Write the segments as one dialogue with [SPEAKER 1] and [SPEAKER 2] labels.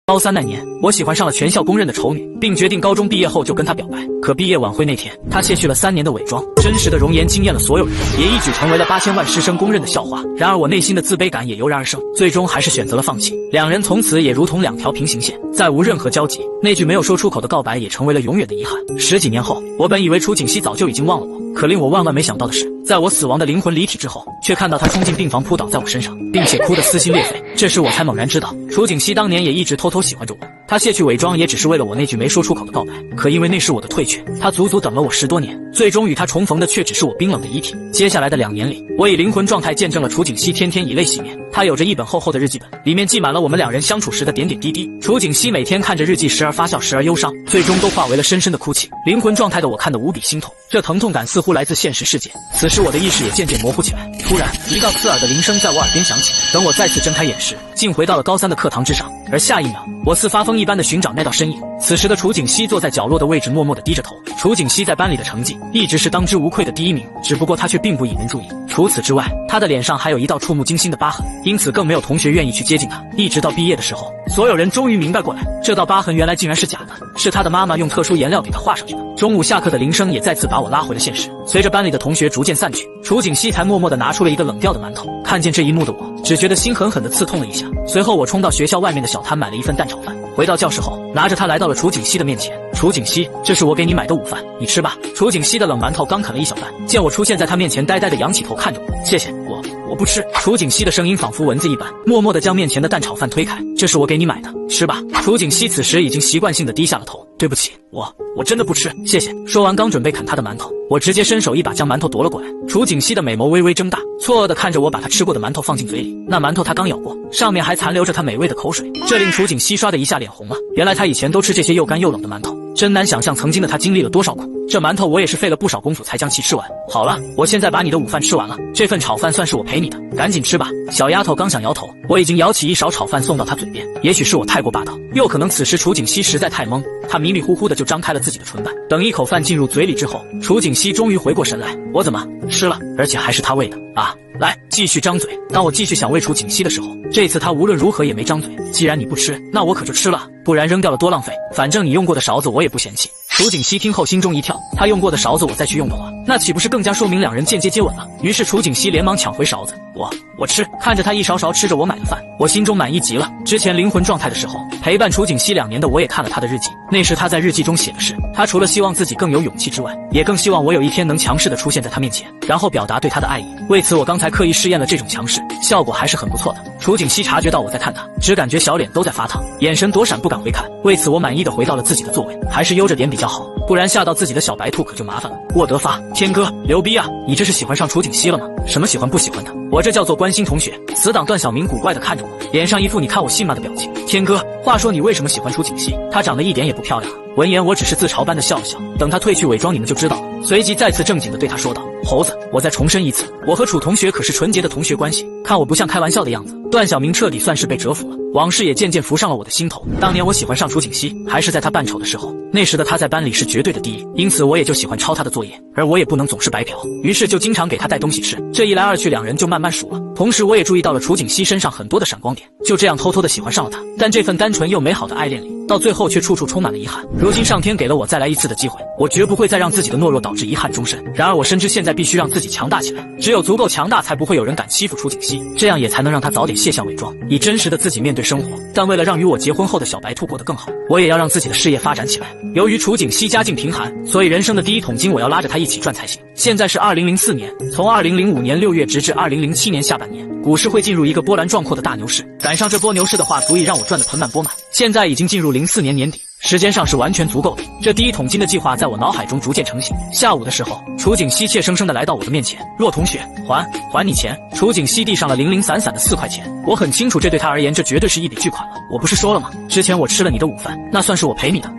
[SPEAKER 1] 高三那年，我喜欢上了全校公认的丑女，并决定高中毕业后就跟她表白。可毕业晚会那天，她卸去了3年的伪装，真实的容颜惊艳了所有人，也一举成为了8000万师生公认的校花。然而我内心的自卑感也油然而生，最终还是选择了放弃。两人从此也如同2条平行线，再无任何交集。那句没有说出口的告白也成为了永远的遗憾。10几年后，我本以为楚景熙早就已经忘了我，可令我万万没想到的是，在我死亡的灵魂离体之后，却看到她冲进病房扑倒在我身上，并且哭得撕心裂肺。这时我才猛然知道，楚景熙当年也一直偷偷喜欢着我。她卸去伪装也只是为了我那句没说出口的告白，可因为那是我的退却，她足足等了我10多年，最终与她重逢的却只是我冰冷的遗体。接下来的2年里，我以灵魂状态见证了楚景熙天天以泪洗面。她有着一本厚厚的日记本，里面记满了我们2人相处时的点点滴滴。楚景熙每天看着日记，时而发笑，时而忧伤，最终都化为了深深的哭泣。灵魂状态的我看得无比心痛，这疼痛感似乎来自现实世界。此时我的意识也渐渐模糊起来，突然一道刺耳的铃声在我耳边响起。等我再次睁开眼时，竟回到了高3的课堂之上，而下一秒，我似发疯一般的寻找那道身影。此时的楚景熙坐在角落的位置，默默地低着头。楚景熙在班里的成绩一直是当之无愧的第1名，只不过他却并不引人注意。除此之外，他的脸上还有一道触目惊心的疤痕，因此更没有同学愿意去接近他。一直到毕业的时候，所有人终于明白过来，这道疤痕原来竟然是假的，是他的妈妈用特殊颜料给他画上去的。中午下课的铃声也再次把我拉回了现实。随着班里的同学逐渐散去，楚景熙才默默地拿出了一个冷掉的馒头。看见这一幕的我，只觉得心狠狠地刺痛了一下。随后我冲到学校外面的小摊买了一份蛋炒饭，回到教室后，拿着它来到了楚景熙的面前。楚景熙，这是我给你买的午饭，你吃吧。楚景熙的冷馒头刚啃了一小半，见我出现在他面前，呆呆地仰起头看着我。谢谢，我不吃。楚景熙的声音仿佛蚊子一般，默默地将面前的蛋炒饭推开。这是我给你买的，吃吧。楚景熙此时已经习惯性地低下了头。对不起，我真的不吃，谢谢。说完刚准备啃他的馒头，我直接伸手一把将馒头夺了过来。楚景熙的美眸微微睁大，错愕地看着我把他吃过的馒头放进嘴里。那馒头他刚咬过，上面还残留着他美味的口水，这令楚景熙唰的一下脸红了。原来他以前都吃这些又干又冷的馒头，真难想象曾经的他经历了多少苦。这馒头我也是费了不少功夫才将其吃完。好了，我现在把你的午饭吃完了，这份炒饭算是我陪你的，赶紧吃吧。小丫头刚想摇头，我已经舀起一勺炒饭送到她嘴边。也许是我太过霸道，又可能此时楚景熙实在太懵，他迷迷糊糊的就张开了自己的唇瓣。等一口饭进入嘴里之后，楚景熙终于回过神来，我怎么吃了？而且还是他喂的啊！来，继续张嘴。当我继续想喂楚景熙的时候，这次他无论如何也没张嘴。既然你不吃，那我可就吃了，不然扔掉了多浪费。反正你用过的勺子我也不嫌弃。楚景熙听后心中一跳，他用过的勺子我再去用的话，那岂不是更加说明2人间接接吻了？于是楚景熙连忙抢回勺子，我吃。看着他一勺勺吃着我买的饭，我心中满意极了。之前灵魂状态的时候，陪伴楚景熙2年的我也看了他的日记，那时他在日记中写的是，他除了希望自己更有勇气之外，也更希望我有一天能强势的出现在他面前，然后表达对他的爱意。为此我刚才刻意试验了这种强势，效果还是很不错的。楚景熙察觉到我在看他，只感觉小脸都在发烫，眼神躲闪不敢回看。为此我满意的回到了自己的座位，还是悠着点比较好，不然吓到自己的小白兔可就麻烦了。沃德发，天哥，牛逼啊！你这是喜欢上楚景熙了吗？什么喜欢不喜欢的？我这叫做关心同学。死党段小明古怪的看着我，脸上一副你看我信吗的表情。天哥，话说你为什么喜欢楚景熙？她长得一点也不漂亮啊。闻言我只是自嘲般的笑了笑，等她褪去伪装你们就知道了。随即再次正经的对他说道，猴子，我再重申一次，我和楚同学可是纯洁的同学关系，看我不像开玩笑的样子。段小明彻底算是被折服了，往事也渐渐浮上了我的心头。当年我喜欢上楚景熙，还是在他扮丑的时候，那时的他在班里是绝对的第一，因此我也就喜欢抄他的作业，而我也不能总是白嫖，于是就经常给他带东西吃。这一来二去，2人就慢慢熟了。同时我也注意到了楚景熙身上很多的闪光点，就这样偷偷的喜欢上了他。但这份单纯又美好的爱恋里，到最后却处处充满了遗憾。如今上天给了我再来一次的机会，我绝不会再让自己的懦弱导致遗憾终身。然而我深知现在必须让自己强大起来，只有足够强大，才不会有人敢欺负楚景熙，这样也才能让他早点卸下伪装，以真实的自己面对生活。但为了让与我结婚后的小白兔过得更好，我也要让自己的事业发展起来。由于楚景熙家境贫寒，所以人生的第一桶金我要拉着他一起赚才行。现在是2004年，从2005年6月直至2007年下半年，股市会进入一个波澜壮阔的大牛市，赶上这波牛市的话，足以让我赚得盆满钵满。现在已经进入04年年底，时间上是完全足够的。这第一桶金的计划在我脑海中逐渐成型。下午的时候，楚景熙怯生生地来到我的面前，若同学，还你钱。楚景熙递上了零零散散的4块钱，我很清楚这对他而言这绝对是一笔巨款了。我不是说了吗？之前我吃了你的午饭，那算是我陪你的。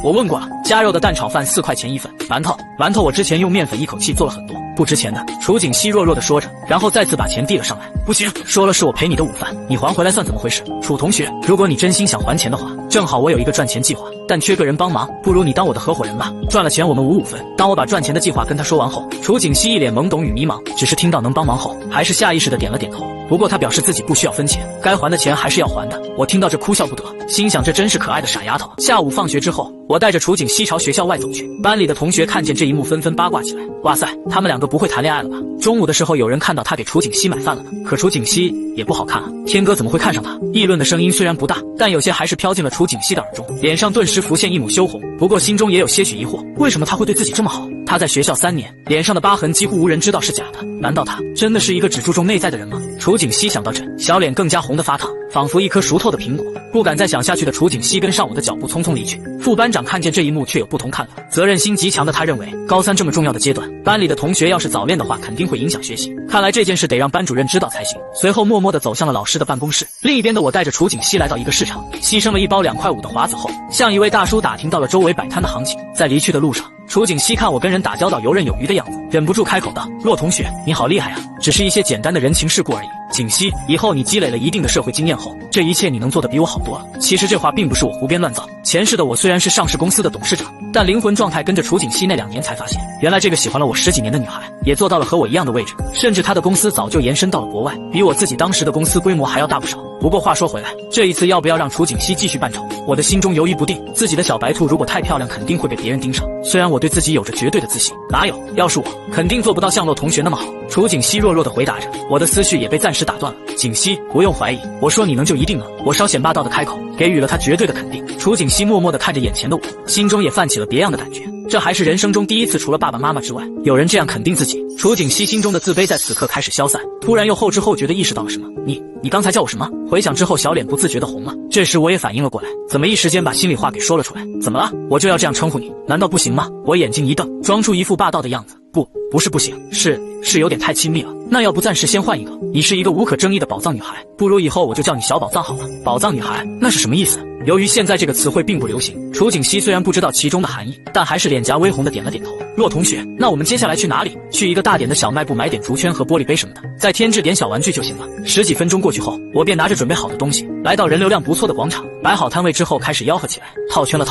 [SPEAKER 1] 我问过了，加肉的蛋炒饭4块钱1份，馒头我之前用面粉一口气做了很多，不值钱的。楚景熙弱弱地说着，然后再次把钱递了上来。不行，说了是我陪你的午饭，你还回来算怎么回事？楚同学，如果你真心想还钱的话，正好我有一个赚钱计划，但缺个人帮忙，不如你当我的合伙人吧。赚了钱我们5-5分。当我把赚钱的计划跟他说完后，楚景熙一脸懵懂与迷茫，只是听到能帮忙后，还是下意识的点了点头。不过他表示自己不需要分钱，该还的钱还是要还的。我听到这哭笑不得，心想这真是可爱的傻丫头。下午放学之后，我带着楚景熙朝学校外走去，班里的同学看见这一幕纷纷八卦起来。哇塞，他们2个不会谈恋爱了吧？中午的时候有人看到他给楚景熙买饭了呢，可楚景熙也不好看啊，天哥怎么会看上他？议论的声音虽然不大，但有些还是飘进了楚景熙的耳中，脸上顿时浮现一抹羞红，不过心中也有些许疑惑，为什么他会对自己这么好？他在学校3年，脸上的疤痕几乎无人知道是假的，难道他真的是一个只注重内在的人吗？楚景熙想到这，小脸更加红得发烫，仿佛一颗熟透的苹果。不敢再想下去的楚景熙跟上我的脚步匆匆离去。副班长看见这一幕却有不同看法，责任心极强的他认为，高3这么重要的阶段，班里的同学要是早恋的话，肯定会影响学习。看来这件事得让班主任知道才行。随后默默地走向了老师的办公室。另一边的我带着楚景熙来到一个市场，牺牲了一包2块5的华子后，向一位大叔打听到了周围摆摊的行情。在离去的路上，楚景熙看我跟人打交道游刃有余的样子，忍不住开口道：“骆同学，你好厉害啊！只是一些简单的人情世故而已。景熙，以后你积累了一定的社会经验后，这一切你能做得比我好多了。”其实这话并不是我胡编乱造，前世的我虽然是上市公司的董事长，但灵魂状态跟着楚景熙那2年才发现，原来这个喜欢了我10几年的女孩，也做到了和我一样的位置，甚至她的公司早就延伸到了国外，比我自己当时的公司规模还要大不少。不过话说回来，这一次要不要让楚景熙继续扮丑，我的心中犹豫不定。自己的小白兔如果太漂亮，肯定会被别人盯上。虽然我对自己有着绝对的自信，哪有？要是我，肯定做不到像骆同学那么好。楚景熙弱弱地回答着，我的思绪也被暂时打断了。景熙，不用怀疑，我说你能就一定能。我稍显霸道地开口，给予了他绝对的肯定。楚景熙默默地看着眼前的我，心中也泛起了别样的感觉。这还是人生中第一次，除了爸爸妈妈之外，有人这样肯定自己。楚景熙心中的自卑在此刻开始消散，突然又后知后觉地意识到了什么。你刚才叫我什么？回想之后，小脸不自觉地红了。这时我也反应了过来，怎么一时间把心里话给说了出来？怎么了？我就要这样称呼你，难道不行吗？我眼睛一瞪，装出一副霸道的样子。不是不行，是有点太亲密了。那要不暂时先换一个？你是一个无可争议的宝藏女孩，不如以后我就叫你小宝藏好了。宝藏女孩，那是什么意思？由于现在这个词汇并不流行，楚景熙虽然不知道其中的含义，但还是脸颊微红的点了点头。骆同学，那我们接下来去哪里？去一个大点的小卖部买点竹圈和玻璃杯什么的，再添置点小玩具就行了。10几分钟过去后，我便拿着准备好的东西，来到人流量不错的广场，摆好摊位之后开始吆喝起来。套圈了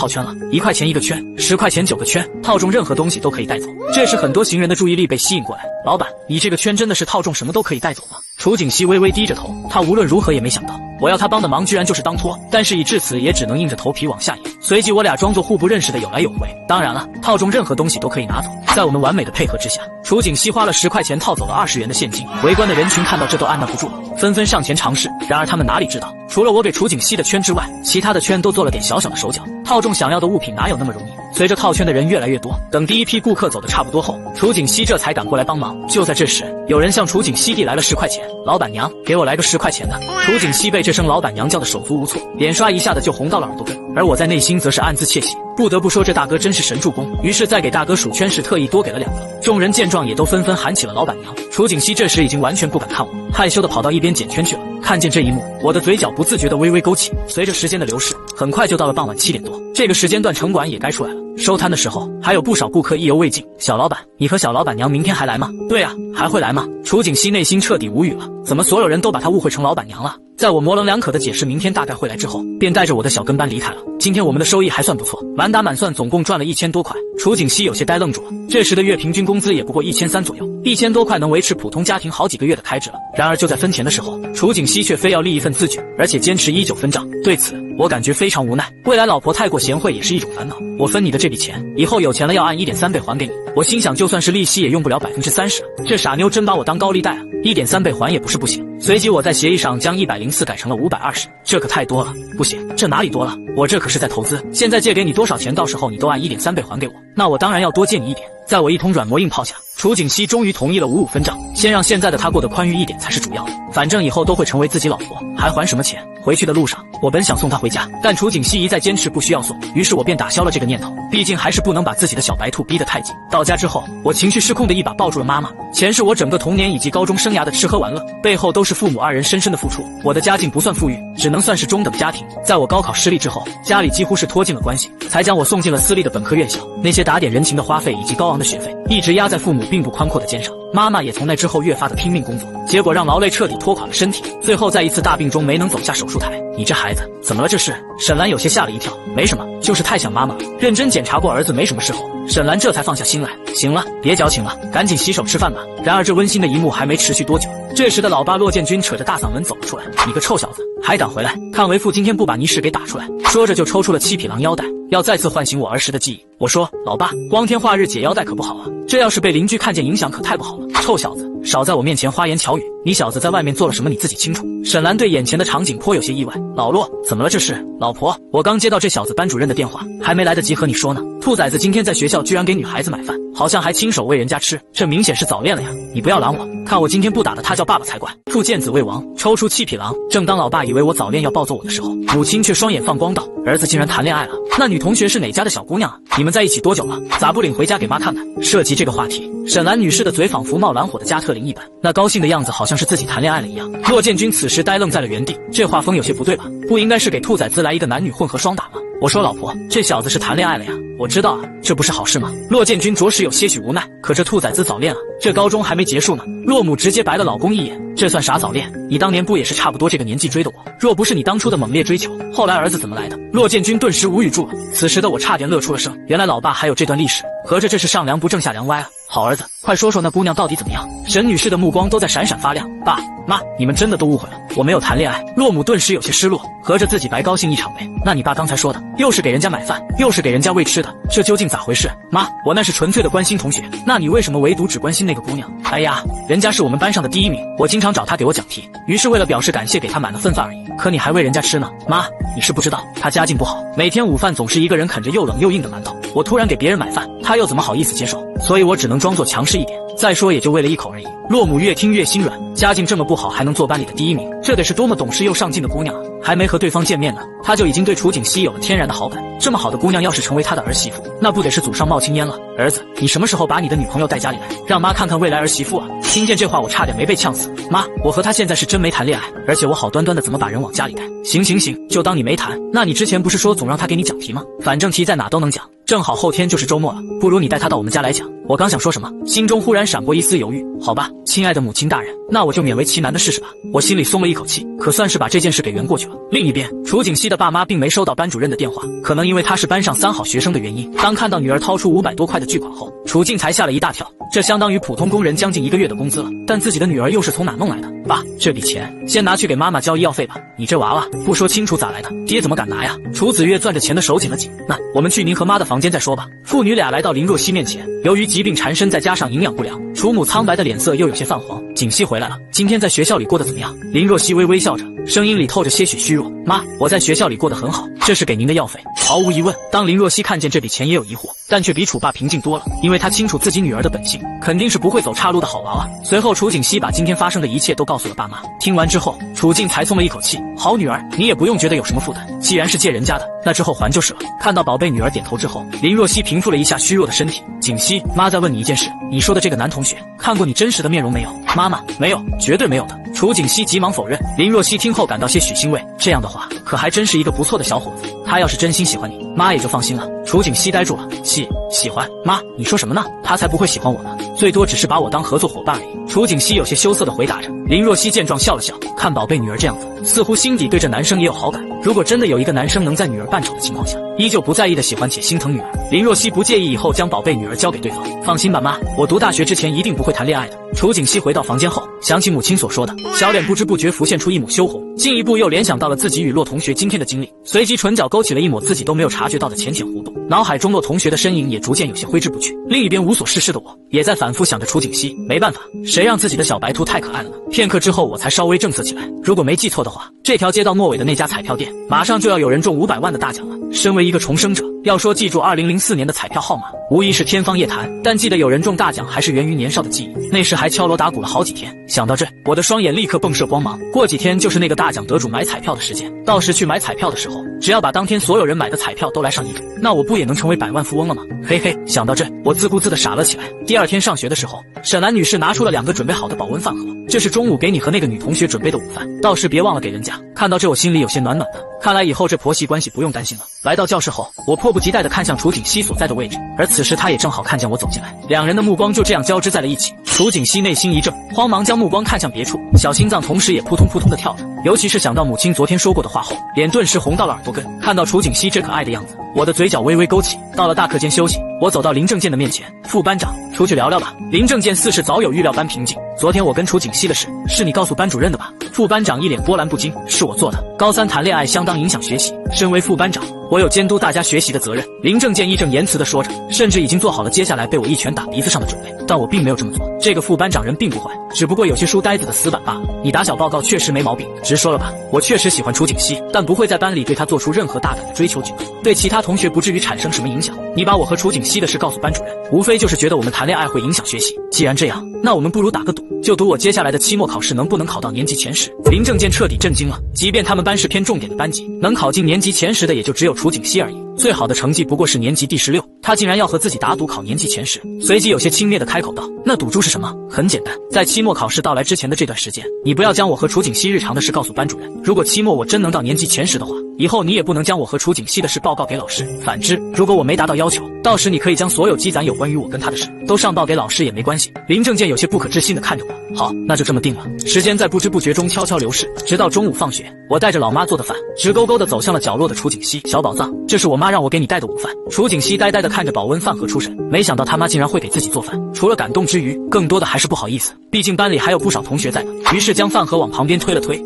[SPEAKER 1] ，1块钱1个圈，10块钱9个圈，套中任何东西都可以带走。这时很多行人的注意力被吸引过来。老板，你这个圈真的是套中什么都可以带走吗？楚景熙微微低着头，他无论如何也没想到我要他帮的忙居然就是当托，但是已至此也只能硬着头皮往下演。随即我俩装作互不认识的有来有回。当然了，套中任何东西都可以拿走。在我们完美的配合之下，楚景熙花了10块钱套走了20元的现金。围观的人群看到这都按捺不住了，纷纷上前尝试。然而他们哪里知道，除了我给楚景熙的圈之外，其他的圈都做了点小小的手脚。套中想要的物品哪有那么容易？随着套圈的人越来越多，等第一批顾客走得差不多后，楚景熙这才赶过来帮忙。就在这时，有人向楚景熙递来了10块钱。老板娘，给我来个10块钱的。楚景熙被这声老板娘叫得手足无措，脸刷一下子就红到了耳朵根，而我在内心则是暗自窃喜，不得不说这大哥真是神助攻。于是在给大哥数圈时特意多给了2个。众人见状也都纷纷喊起了老板娘。楚景熙这时已经完全不敢看我，害羞地跑到一边捡圈去了。看见这一幕，我的嘴角不自觉地微微勾起。随着时间的流逝，很快就到了傍晚7点多，这个时间段城管也该出来了。收摊的时候，还有不少顾客意犹未尽。小老板，你和小老板娘明天还来吗？对啊，还会来吗？楚景熙内心彻底无语了，怎么所有人都把她误会成老板娘了？在我模棱两可的解释明天大概会来之后，便带着我的小跟班离开了。今天我们的收益还算不错，满打满算总共赚了1000多块。楚景熙有些呆愣住了，这时的月平均工资也不过1300左右，1000多块能维持普通家庭好几个月的开支了。然而就在分钱的时候，楚景熙却非要立一份字据，而且坚持依旧分账。对此我感觉非常无奈，未来老婆太过贤惠也是一种烦恼。我分你的这笔钱，以后有钱了要按1.3倍还给你。我心想，就算是利息也用不了30%，这傻妞真把我当高利贷啊！1.3倍还也不是不行。随即我在协议上将104改成了520，这可太多了，不行，这哪里多了？我这可是在投资，现在借给你多少钱，到时候你都按1.3倍还给我，那我当然要多借你一点。在我一通软磨硬泡下，楚景熙终于同意了5-5分账，先让现在的他过得宽裕一点才是主要的，反正以后都会成为自己老婆，还还什么钱？回去的路上，我本想送她回家，但楚景熙一再坚持不需要送，于是我便打消了这个念头，毕竟还是不能把自己的小白兔逼得太紧。到家之后，我情绪失控的一把抱住了妈妈。钱是我整个童年以及高中生涯的吃喝玩乐，背后都是父母2人深深的付出。我的家境不算富裕，只能算是中等家庭。在我高考失利之后，家里几乎是拖尽了关系，才将我送进了私立的本科院校。那些打点人情的花费以及高昂的学费，一直压在父母并不宽阔的肩上。妈妈也从那之后越发的拼命工作，结果让劳累彻底拖垮了身体，最后在一次大病中没能走下手术台。你这孩子怎么了？这是？沈兰有些吓了一跳。没什么，就是太想妈妈了。认真检查过儿子没什么事后，沈兰这才放下心来。行了，别矫情了，赶紧洗手吃饭吧。然而这温馨的一幕还没持续多久，这时的老爸骆建军扯着大嗓门走了出来。你个臭小子，还敢回来？看为父今天不把你屎给打出来！说着就抽出了七匹狼腰带，要再次唤醒我儿时的记忆。我说老爸，光天化日解腰带可不好啊，这要是被邻居看见影响可太不好了。臭小子，少在我面前花言巧语，你小子在外面做了什么你自己清楚。沈兰对眼前的场景颇有些意外。老骆，怎么了这是？老婆，我刚接到这小子班主任的电话，还没来得及和你说呢。兔崽子今天在学校居然给女孩子买饭，好像还亲手喂人家吃，这明显是早恋了呀！你不要拦我，看我今天不打的他叫爸爸才怪。父见子未亡，抽出七匹狼。正当老爸以为我早恋要暴揍我的时候，母亲却双眼放光道：儿子竟然谈恋爱了。那女同学是哪家的小姑娘啊？你们在一起多久了？咋不领回家给妈看看？涉及这个话题，沈兰女士的嘴仿佛冒蓝火的加特林一般，那高兴的样子好像是自己谈恋爱了一样。骆建军此时呆愣在了原地，这画风有些不对吧？不应该是给兔崽子来一个男女混合双打吗？我说老婆，这小子是谈恋爱了呀。我知道啊，这不是好事吗？骆建军着实有些许无奈，可这兔崽子早恋了，这高中还没结束呢。骆母直接白了老公一眼，这算啥早恋？你当年不也是差不多这个年纪追的我？若不是你当初的猛烈追求，后来儿子怎么来的？骆建军顿时无语住了。此时的我差点乐出了声，原来老爸还有这段历史，合着这是上梁不正下梁歪啊！好儿子，快说说那姑娘到底怎么样？沈女士的目光都在闪闪发亮。爸妈，你们真的都误会了，我没有谈恋爱。骆母顿时有些失落，合着自己白高兴一场呗。那你爸刚才说的，又是给人家买饭，又是给人家喂吃的，这究竟咋回事？妈，我那是纯粹的关心同学，那你为什么唯独只关心那个姑娘？哎呀，人家是我们班上的第一名，我经常找她给我讲题，于是为了表示感谢给她买了份饭而已。可你还喂人家吃呢？妈，你是不知道，她家境不好，每天午饭总是一个人啃着又冷又硬的馒头，我突然给别人买饭，她又怎么好意思接受？所以我只能装作强势一点，再说也就喂了一口而已。骆母越听越心软，家境这么不好还能做班里的第一名，这得是多么懂事又上进的姑娘啊！还没和对方见面呢，她就已经对楚景熙有了天然的好感。这么好的姑娘要是成为他的儿媳妇，那不得是祖上冒青烟了？儿子，你什么时候把你的女朋友带家里来，让妈看看未来儿媳妇啊？听见这话我差点没被呛死。妈，我和她现在是真没谈恋爱，而且我好端端的怎么把人往家里带？行行行，就当你没谈。那你之前不是说总让她给你讲题吗？反正题在哪都能讲。正好后天就是周末了，不如你带她到我们家来讲。我刚想说什么，心中忽然闪过一丝犹豫。好吧，亲爱的母亲大人，那我就勉为其难的试试吧。我心里松了一口气，可算是把这件事给圆过去了。另一边，楚景熙的爸妈并没收到班主任的电话，可能因为他是班上3好学生的原因，当看到女儿掏出500多块的巨款后，楚静才吓了一大跳。这相当于普通工人将近1个月的工资了，但自己的女儿又是从哪弄来的？爸，这笔钱先拿去给妈妈交医药费吧。你这娃娃不说清楚咋来的？爹怎么敢拿呀？楚子月攥着钱的手紧了紧。那我们去您和妈的房间再说吧。父女俩来到林若曦面前，由于疾病缠身，再加上营养不良，楚母苍白的脸色又有些泛黄。景熙回来了，今天在学校里过得怎么样？林若曦微微笑着，声音里透着些许虚弱。妈，我在学校里过得很好，这是给您的药费。毫无疑问，当林若曦看见这笔钱也有疑惑，但却比楚爸平静多了，因为他清楚自己女儿的本性，肯定是不会走岔路的好娃娃。随后楚景熙把今天发生的一切都告诉了爸妈，听完之后，楚静才松了一口气。好女儿，你也不用觉得有什么负担，既然是借人家的，那之后还就是了。看到宝贝女儿点头之后，林若曦平复了一下虚弱的身体。景熙，妈再问你一件事，你说的这个男同学看过你真实的面容没有？妈妈，没有，绝对没有的。楚景熙急忙否认。林若曦听后感到些许欣慰，这样的话可还真是一个不错的小伙子，他要是真心喜欢你，妈也就放心了。楚景熙呆住了，喜欢？妈，你说什么呢？他才不会喜欢我呢，最多只是把我当合作伙伴而已。楚景熙有些羞涩地回答着。林若曦见状笑了笑，看宝贝女儿这样子，似乎心底对这男生也有好感。如果真的有一个男生能在女儿扮丑的情况下，依旧不在意的喜欢且心疼女儿，林若曦不介意以后将宝贝女儿交给对方。放心吧妈，我读大学之前一定不会谈恋爱的。楚景熙回到房间后，想起母亲所说的，小脸不知不觉浮现出一抹羞红，进一步又联想到了自己与骆同学今天的经历，随即唇角勾起了一抹自己都没有察觉到的浅浅弧度，脑海中骆同学的身影也逐渐有些挥之不去。另一边无所事事的我，也在反复想着楚景熙，没办法，谁让自己的小白兔太可爱了呢？片刻之后，我才稍微正色起来。如果没记错的话，这条街道末尾的那家彩票店，马上就要有人中500万的大奖了。身为一个重生者，要说记住2004年的彩票号码，无疑是天方夜谭，但记得有人中大奖还是源于年少的记忆，那时还敲锣打鼓了好几天。想到这，我的双眼立刻迸射光芒。过几天就是那个大奖得主买彩票的时间，到时去买彩票的时候，只要把当天所有人买的彩票都来上一注，那我不也能成为百万富翁了吗？嘿嘿，想到这，我自顾自的傻了起来。第二天上学的时候，沈兰女士拿出了2个准备好的保温饭盒，这是中午给你和那个女同学准备的午饭，到时别忘了给人家。看到这，我心里有些暖暖的，看来以后这婆媳关系不用担心了。来到教室后，我迫不及待地看向楚景熙所在的位置，而此时他也正好看见我走进来，两人的目光就这样交织在了一起。楚景熙内心一怔，慌忙将目光看向别处，小心脏同时也扑通扑通的跳着。尤其是想到母亲昨天说过的话后，脸顿时红到了耳朵根。看到楚景熙这可爱的样子，我的嘴角微微勾起。到了大课间休息，我走到林正健的面前，副班长，出去聊聊吧。林正健似是早有预料般平静，昨天我跟楚景熙的事，是你告诉班主任的吧？副班长一脸波澜不惊，是我做的。高三谈恋爱相当影响学习，身为副班长，我有监督大家学习的责任。林正健义正言辞地说着，甚至已经做好了接下来被我一拳打鼻子上的准备。但我并没有这么做。这个副班长人并不坏，只不过有些书呆子的死板罢了。你打小报告确实没毛病，直说了吧，我确实喜欢楚景熙，但不会在班里对他做出任何大胆的追求举动，对其他同学不至于产生什么影响。你把我和楚景熙的事告诉班主任，无非就是觉得我们谈恋爱会影响学习。既然这样，那我们不如打个赌，就赌我接下来的期末考试能不能考到年级前10。林正健彻底震惊了，即便他们班是偏重点的班级，能考进年级前10的也就只有楚景熙而已，最好的成绩不过是年级第16，他竟然要和自己打赌考年级前10。随即有些轻蔑地开口道，那赌注是什么？很简单，在期末考试到来之前的这段时间，你不要将我和楚景熙日常的事告诉班主任，如果期末我真能到年级前10的话，以后你也不能将我和楚景熙的事报告给老师。反之，如果我没达到要求，到时你可以将所有积攒有关于我跟他的事都上报给老师也没关系。林正健有些不可置信地看着我，好，那就这么定了。时间在不知不觉中悄悄流逝，直到中午放学，我带着老妈做的饭，直勾勾地走向了角落的楚景熙。小宝藏，这是我妈让我给你带的午饭。楚景熙呆呆地看着保温饭盒出神，没想到他妈竟然会给自己做饭，除了感动之余，更多的还是不好意思，毕竟班里还有不少同学在呢。于是将饭盒往旁边推了推，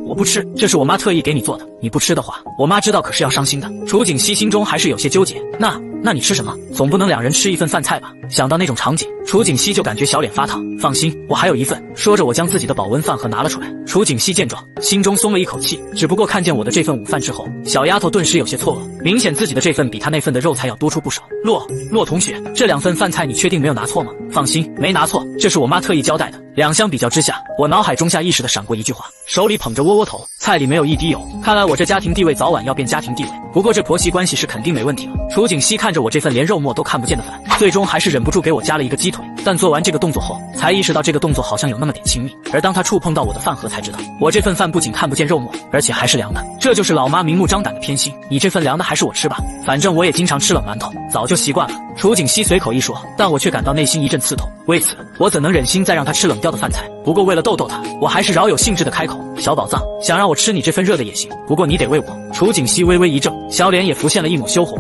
[SPEAKER 1] 我不吃，这是我妈特意给你做的，你不吃的话，我妈知道可是要伤心的。楚景熙心中还是有些纠结，那你吃什么？总不能两人吃一份饭菜吧？想到那种场景，楚景熙就感觉小脸发烫。放心，我还有一份。说着，我将自己的保温饭盒拿了出来。楚景熙见状，心中松了一口气，只不过看见我的这份午饭之后，小丫头顿时有些错愕，明显自己的这份比她那份的肉菜要多出不少。洛同学，这2份饭菜你确定没有拿错吗？放心，没拿错，这是我妈特意交代的。两相比较之下，我脑海中下意识地闪过一句话，手里捧着窝窝头，菜里没有一滴油，看来我这家庭地位早晚要变家庭地位。不过这婆媳关系是肯定没问题了。楚景熙看着我这份连肉末都看不见的饭，最终还是忍不住给我加了一个鸡腿，但做完这个动作后，才意识到这个动作好像有那么点亲密。而当他触碰到我的饭盒，才知道我这份饭不仅看不见肉末，而且还是凉的。这就是老妈明目张胆的偏心，你这份凉的还是我吃吧，反正我也经常吃冷馒头，早就习惯了。楚景熙随口一说，但我却感到内心一阵刺痛，为此我怎能忍心再让他吃冷掉的饭菜？不过为了逗逗他，我还是饶有兴致的开口，小宝藏，想让我吃你这份热的也行，不过你得喂我。楚景熙微微一怔，小脸也浮现了一抹羞红，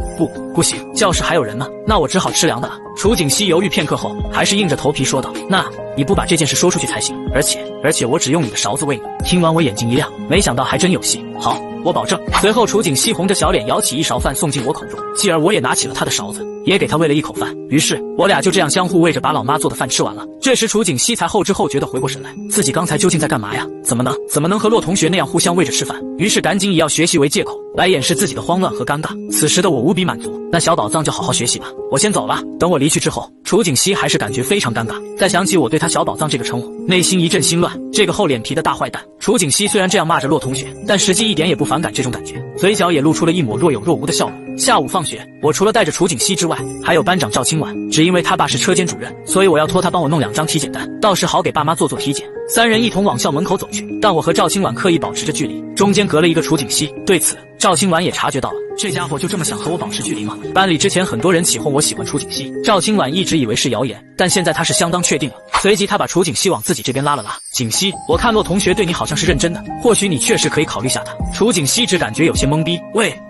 [SPEAKER 1] 不行，教室还有人呢，那我只好吃凉的了。楚景熙犹豫片刻后，还是硬着头皮说道，那你不把这件事说出去才行，而且我只用你的勺子喂你。听完我眼睛一亮，没想到还真有戏，好，我保证。随后楚景熙红着小脸舀起一勺饭送进我口中，继而我也拿起了他的勺子，也给他喂了一口饭。于是我俩就这样相互喂着把老妈做的饭吃完了。这时楚景熙才后知后觉地回过神来，自己刚才究竟在干嘛呀？怎么能和洛同学那样互相喂着吃饭？于是赶紧以要学习为借口来掩饰自己的慌乱和尴尬。此时的我无比满足，那小宝藏就好好学习吧，我先走了。等我离去之后，楚景熙还是感觉非常尴尬，再想起我对他小宝藏这个称呼，内心一阵心乱。这个厚脸皮的大坏蛋，楚景熙虽然这样骂着洛同学，但实际一点也不反感这种感觉，嘴角也露出了一抹若有若无的笑容。下午放学，我除了带着楚景熙之外，还有班长赵清婉，只因为他爸是车间主任，所以我要托他帮我弄2张体检单，到时好给爸妈做体检。3人一同往校门口走去，但我和赵清婉刻意保持着距离，中间隔了一个楚景熙。对此，赵清婉也察觉到了，这家伙就这么想和我保持距离吗？班里之前很多人起哄我喜欢楚景熙，赵清婉一直以为是谣言，但现在他是相当确定了。随即他把楚景熙往自己这边拉了拉，景熙，我看洛同学对你好像是认真的，或许你确实可以考虑下他。楚景熙只感觉有些懵逼，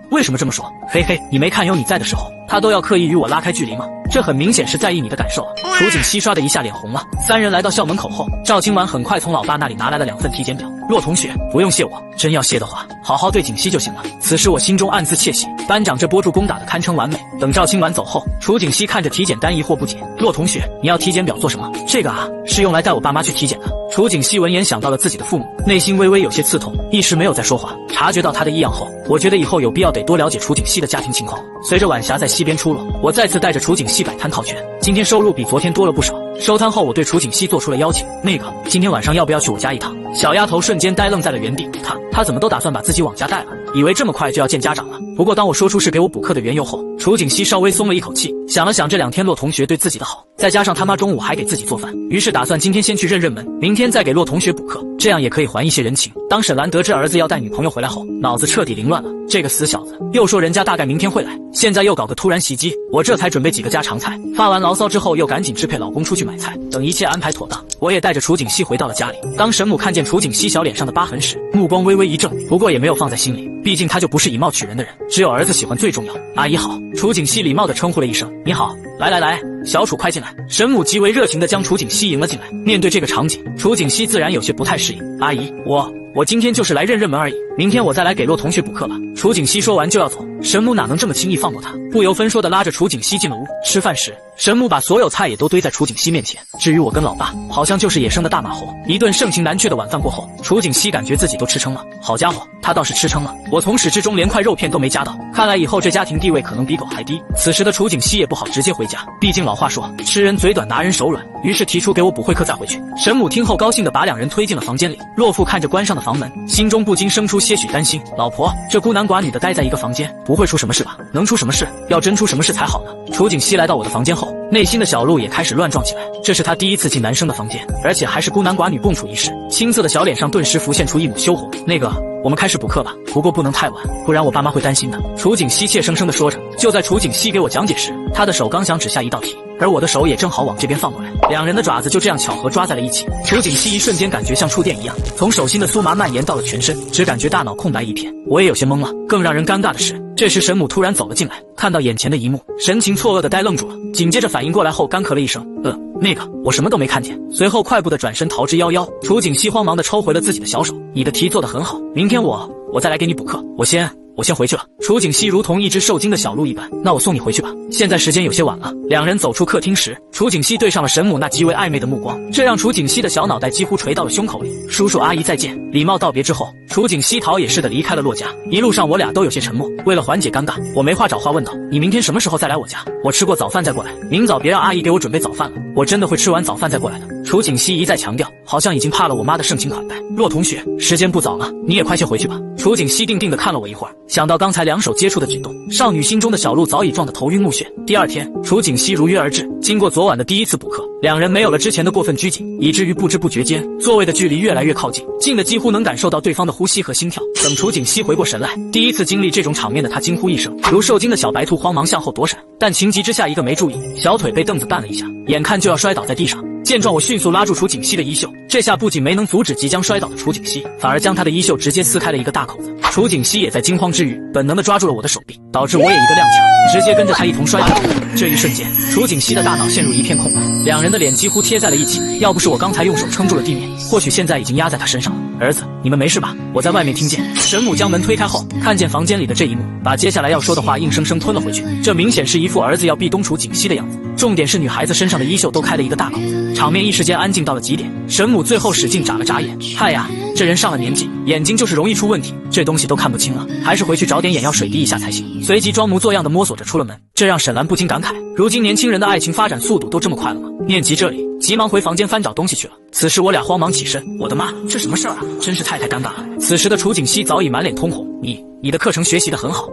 [SPEAKER 1] 为什么这么说？嘿嘿，你没看有你在的时候，他都要刻意与我拉开距离吗？这很明显是在意你的感受啊。楚景熙刷的一下脸红了。3人来到校门口后，赵清婉很快从老爸那里拿来了2份体检表。洛同学，不用谢我，真要谢的话，好好对景熙就行了。此时我心中暗自窃喜，班长这波助攻打的堪称完美。等赵清婉走后，楚景熙看着体检单疑惑不解，洛同学，你要体检表做什么？这个啊，是用来带我爸妈去体检的。楚景熙闻言想到了自己的父母，内心微微有些刺痛，一时没有再说话。察觉到他的异样后，我觉得以后有必要得多了解楚景熙的家庭情况。随着晚霞在西边出落，我再次带着楚景熙摆摊套圈，今天收入比昨天多了不少。收摊后，我对楚景熙做出了邀请，今天晚上要不要去我家一趟？小丫头瞬间呆愣在了原地，她怎么都打算把自己往家带了，以为这么快就要见家长了。不过当我说出是给我补课的缘由后，楚景熙稍微松了一口气，想了想这2天洛同学对自己的好，再加上他妈中午还给自己做饭，于是打算今天先去认认门，明天再给骆同学补课，这样也可以还一些人情。当沈兰得知儿子要带女朋友回来后，脑子彻底凌乱了。这个死小子又说人家大概明天会来，现在又搞个突然袭击，我这才准备几个家常菜。发完牢骚之后，又赶紧支配老公出去买菜。等一切安排妥当，我也带着楚景熙回到了家里。当沈母看见楚景熙小脸上的疤痕时，目光微微一怔，不过也没有放在心里，毕竟他就不是以貌取人的人，只有儿子喜欢最重要。阿姨好，楚景熙礼貌地称呼了一声你好。来，小楚快进来。沈母极为热情地将楚景熙迎了进来。面对这个场景，楚景熙自然有些不太适应。阿姨，我今天就是来认门而已，明天我再来给骆同学补课吧。楚景熙说完就要走，沈母哪能这么轻易放过他，不由分说地拉着楚景熙进了屋。吃饭时，沈母把所有菜也都堆在楚景熙面前。至于我跟老爸，好像就是野生的大马猴。一顿盛情难却的晚饭过后，楚景熙感觉自己都吃撑了。好家伙，他倒是吃撑了，我从始至终连块肉片都没夹到。看来以后这家庭地位可能比狗还低。此时的楚景熙也不好直接回家，毕竟老话说吃人嘴短拿人手软，于是提出给我补会课再回去。沈母听后高兴地把两人推进了房间里。洛父看着关上的房门，心中不禁生出些许担心。老婆，这孤男寡女的待在一个房间，不会出什么事吧？能出什么事？要真出什么事才好呢。楚景熙来到我的房间后，内心的小鹿也开始乱撞起来。这是他第一次进男生的房间，而且还是孤男寡女共处一室。青涩的小脸上顿时浮现出一抹羞红。那个，我们开始补课吧，不过不能太晚，不然我爸妈会担心的。楚景熙怯生生地说着。就在楚景熙给我讲解时，他的手刚想指下一道题，而我的手也正好往这边放过来，两人的爪子就这样巧合抓在了一起。楚景熙一瞬间感觉像触电一样，从手心的酥麻蔓延到了全身，只感觉大脑空白一片。我也有些懵了。更让人尴尬的是，这时沈母突然走了进来，看到眼前的一幕，神情错愕的呆愣住了，紧接着反应过来后干咳了一声，那个我什么都没看见，随后快步的转身逃之夭夭。楚景熙慌忙的抽回了自己的小手，你的题做得很好，明天我再来给你补课，我先回去了。楚景熙如同一只受惊的小鹿一般，那我送你回去吧，现在时间有些晚了。两人走出客厅时，楚景熙对上了沈母那极为暧昧的目光，这让楚景熙的小脑袋几乎垂到了胸口里。叔叔阿姨再见。礼貌道别之后，楚景熙逃也似的离开了洛家。一路上我俩都有些沉默，为了缓解尴尬，我没话找话问道，你明天什么时候再来我家？我吃过早饭再过来，明早别让阿姨给我准备早饭了，我真的会吃完早饭再过来的。楚景熙一再强调，好像已经怕了我妈的盛情款待。洛同学，时间不早了，你也快些回去吧。楚景熙定定地看了我一会儿，想到刚才两手接触的举动，少女心中的小鹿早已撞得头晕目眩。第二天，楚景熙如约而至。经过昨晚的第一次补课，两人没有了之前的过分拘谨，以至于不知不觉间，座位的距离越来越靠近，近的几乎能感受到对方的呼吸和心跳。等楚景熙回过神来，第一次经历这种场面的他惊呼一声，如受惊的小白兔慌忙向后躲闪，但情急之下一个没注意，小腿被凳子绊了一下，眼看就要摔倒在地上。见状，我迅速拉住楚景熙的衣袖，这下不仅没能阻止即将摔倒的楚景熙，反而将他的衣袖直接撕开了一个大口子。楚景熙也在惊慌之余，本能地抓住了我的手臂，导致我也一个踉跄，直接跟着他一同摔倒。这一瞬间，楚景熙的大脑陷入一片空白，两人的脸几乎贴在了一起。要不是我刚才用手撑住了地面，或许现在已经压在他身上了。儿子，你们没事吧？我在外面听见。沈母将门推开后，看见房间里的这一幕，把接下来要说的话硬生生吞了回去。这明显是一副儿子要壁咚楚景熙的样子，重点是女孩子身上的衣袖都开了一个大口子，场面一时间安静到了极点。沈母最后使劲眨了眨眼，嗨呀，这人上了年纪，眼睛就是容易出问题，这东西都看不清了，还是回去找点眼药水滴一下才行。随即装模作样的摸索着出了门，这让沈兰不禁感慨，如今年轻人的爱情发展速度都这么快了吗？念及这里，急忙回房间翻找东西去了。此时我俩慌忙起身，我的妈，这什么事儿啊？真是太尴尬了。此时的楚景熙早已满脸通红，你的课程学习得很好，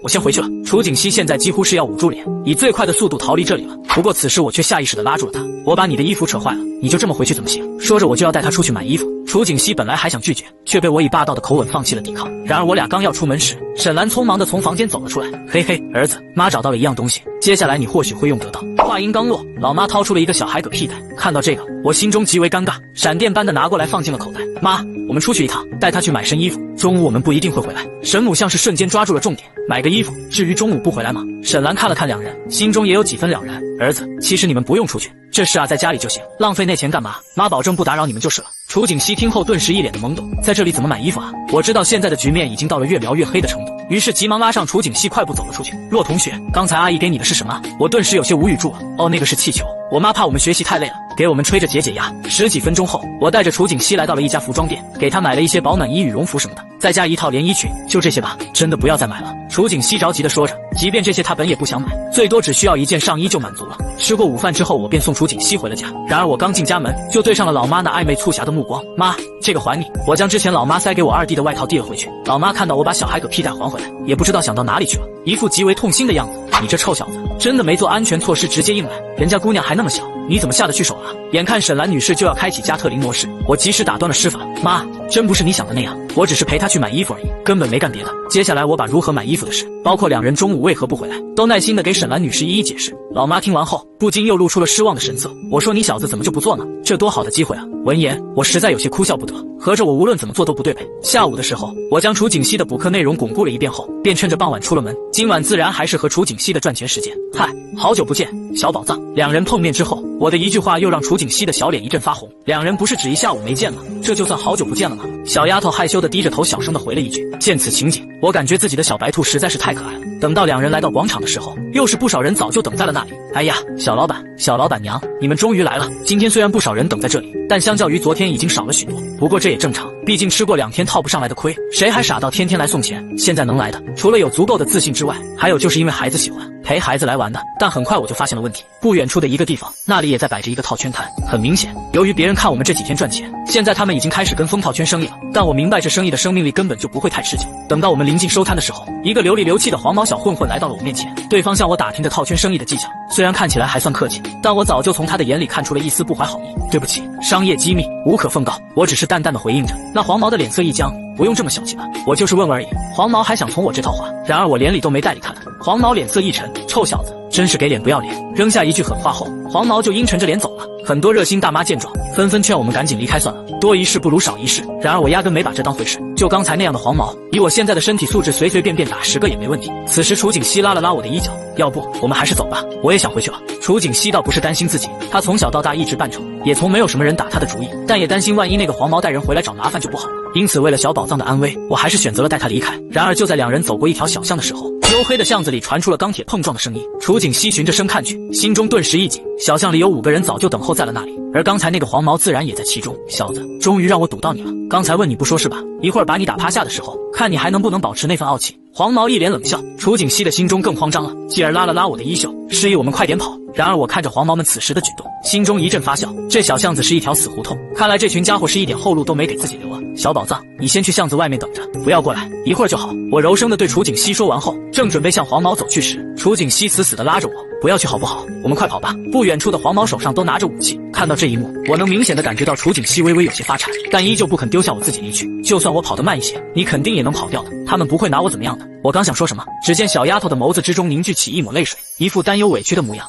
[SPEAKER 1] 我先回去了。楚景熙现在几乎是要捂住脸，以最快的速度逃离这里了。不过此时我却下意识地拉住了他，我把你的衣服扯坏了，你就这么回去怎么行？说着我就要带他出去买衣服。楚景熙本来还想拒绝，却被我以霸道的口吻放弃了抵抗。然而我俩刚要出门时，沈兰匆忙地从房间走了出来。嘿嘿，儿子，妈找到了一样东西，接下来你或许会用得到。话音刚落，老妈掏出了一个小孩嗝屁袋，看到这个，我心中极为尴尬，闪电般的拿过来放进了口袋。妈，我们出去一趟，带他去买身衣服，中午我们不一定会回来。沈母像是瞬间抓住了重点，买个衣服，至于中午不回来吗？沈兰看了看两人，心中也有几分了然。儿子，其实你们不用出去，这事啊在家里就行，浪费那钱干嘛？妈保证不打扰你们就是了。楚景熙听后顿时一脸的懵懂，在这里怎么买衣服啊？我知道现在的局面已经到了越描越黑的程度，于是急忙拉上楚景熙快步走了出去。骆同学，刚才阿姨给你的是什么？我顿时有些无语住了。哦，那个是气球，我妈怕我们学习太累了，给我们吹着解解压。十几分钟后，我带着楚景熙来到了一家服装店，给他买了一些保暖衣、羽绒服什么的，再加一套连衣裙，就这些吧，真的不要再买了。楚景熙着急地说着，即便这些他本也不想买，最多只需要一件上衣就满足了。吃过午饭之后，我便送楚景熙回了家。然而我刚进家门，就对上了老妈那暧昧促狭的目光。妈，这个还你。我将之前老妈塞给我二弟的外套递了回去。老妈看到我把小孩嗝屁袋还回来，也不知道想到哪里去了，一副极为痛心的样子。你这臭小子，真的没做安全措施直接硬来，人家姑娘还那么小，你怎么下得去手啊？眼看沈兰女士就要开启加特林模式，我及时打断了施法。妈，真不是你想的那样，我只是陪她去买衣服而已，根本没干别的。接下来我把如何买衣服的事，包括两人中午为何不回来，都耐心的给沈兰女士一一解释。老妈听完后，不禁又露出了失望的神色。我说你小子怎么就不做呢？这多好的机会啊！闻言，我实在有些哭笑不得，合着我无论怎么做都不对呗。下午的时候，我将楚景熙的补课内容巩固了一遍后，便趁着傍晚出了门。今晚自然还是和楚景熙的赚钱时间。嗨，好久不见，小宝藏。两人碰面之后，我的一句话又让楚景熙的小脸一阵发红。两人不是只一下午没见吗？这就算好久不见了吗？小丫头害羞的低着头，小声的回了一句。见此情景，我感觉自己的小白兔实在是太可爱了。等到两人来到广场的时候，又是不少人早就等在了那里。哎呀，小老板、小老板娘，你们终于来了！今天虽然不少人等在这里，但相较于昨天已经少了许多。不过这也正常，毕竟吃过2天套不上来的亏，谁还傻到天天来送钱？现在能来的，除了有足够的自信之外，还有就是因为孩子喜欢，陪孩子来玩的。但很快我就发现了问题，不远处的一个地方，那里也在摆着一个套圈摊。很明显，由于别人看我们这几天赚钱，现在他们已经开始跟风套圈生意了。但我明白这生意的生命力根本就不会太持久。等到我们临近收摊的时候，一个流里流气的黄毛小混混来到了我面前，对方向我打听着套圈生意的技巧，虽然看起来还算客气，但我早就从他的眼里看出了一丝不怀好意。对不起，商业机密，无可奉告。我只是淡淡的回应着。那黄毛的脸色一僵，不用这么小气吧，我就是问问而已。黄毛还想从我这套话，然而我连理都没带理他的。黄毛脸色一沉，臭小子，真是给脸不要脸。扔下一句狠话后，黄毛就阴沉着脸走了。很多热心大妈见状，纷纷劝我们赶紧离开算了，多一事不如少一事。然而我压根没把这当回事，就刚才那样的黄毛，以我现在的身体素质，随随便便打10个也没问题。此时楚景熙拉了拉我的衣角，要不我们还是走吧，我也想回去了。楚景熙倒不是担心自己，他从小到大一直扮丑，也从没有什么人打他的主意，但也担心万一那个黄毛带人回来找麻烦就不好了。因此为了小宝藏的安危，我还是选择了带他离开。然而就在两人走过一条小巷的时候，黝黑的巷子里传出了钢铁碰撞的声音。楚景熙循着声看去，心中顿时一紧。小巷里有5个人早就等候在了那里，而刚才那个黄毛自然也在其中。小子，终于让我堵到你了，刚才问你不说是吧？一会儿把你打趴下的时候，看你还能不能保持那份傲气。黄毛一脸冷笑，楚景熙的心中更慌张了，继而拉了拉我的衣袖，示意我们快点跑。然而我看着黄毛们此时的举动，心中一阵发笑。这小巷子是一条死胡同，看来这群家伙是一点后路都没给自己留啊。小宝藏，你先去巷子外面等着，不要过来，一会儿就好。我柔声地对楚景熙说完后，正准备向黄毛走去时，楚景熙死死地拉着我，不要去好不好？我们快跑吧。不远处的黄毛手上都拿着武器，看到这一幕，我能明显地感觉到楚景熙微微有些发颤，但依旧不肯丢下我自己离去。就算我跑得慢一些，你肯定也能跑掉的，他们不会拿我怎么样的。我刚想说什么，只见小丫头的眸子之中凝聚起一抹泪水，一副担忧委屈的模样。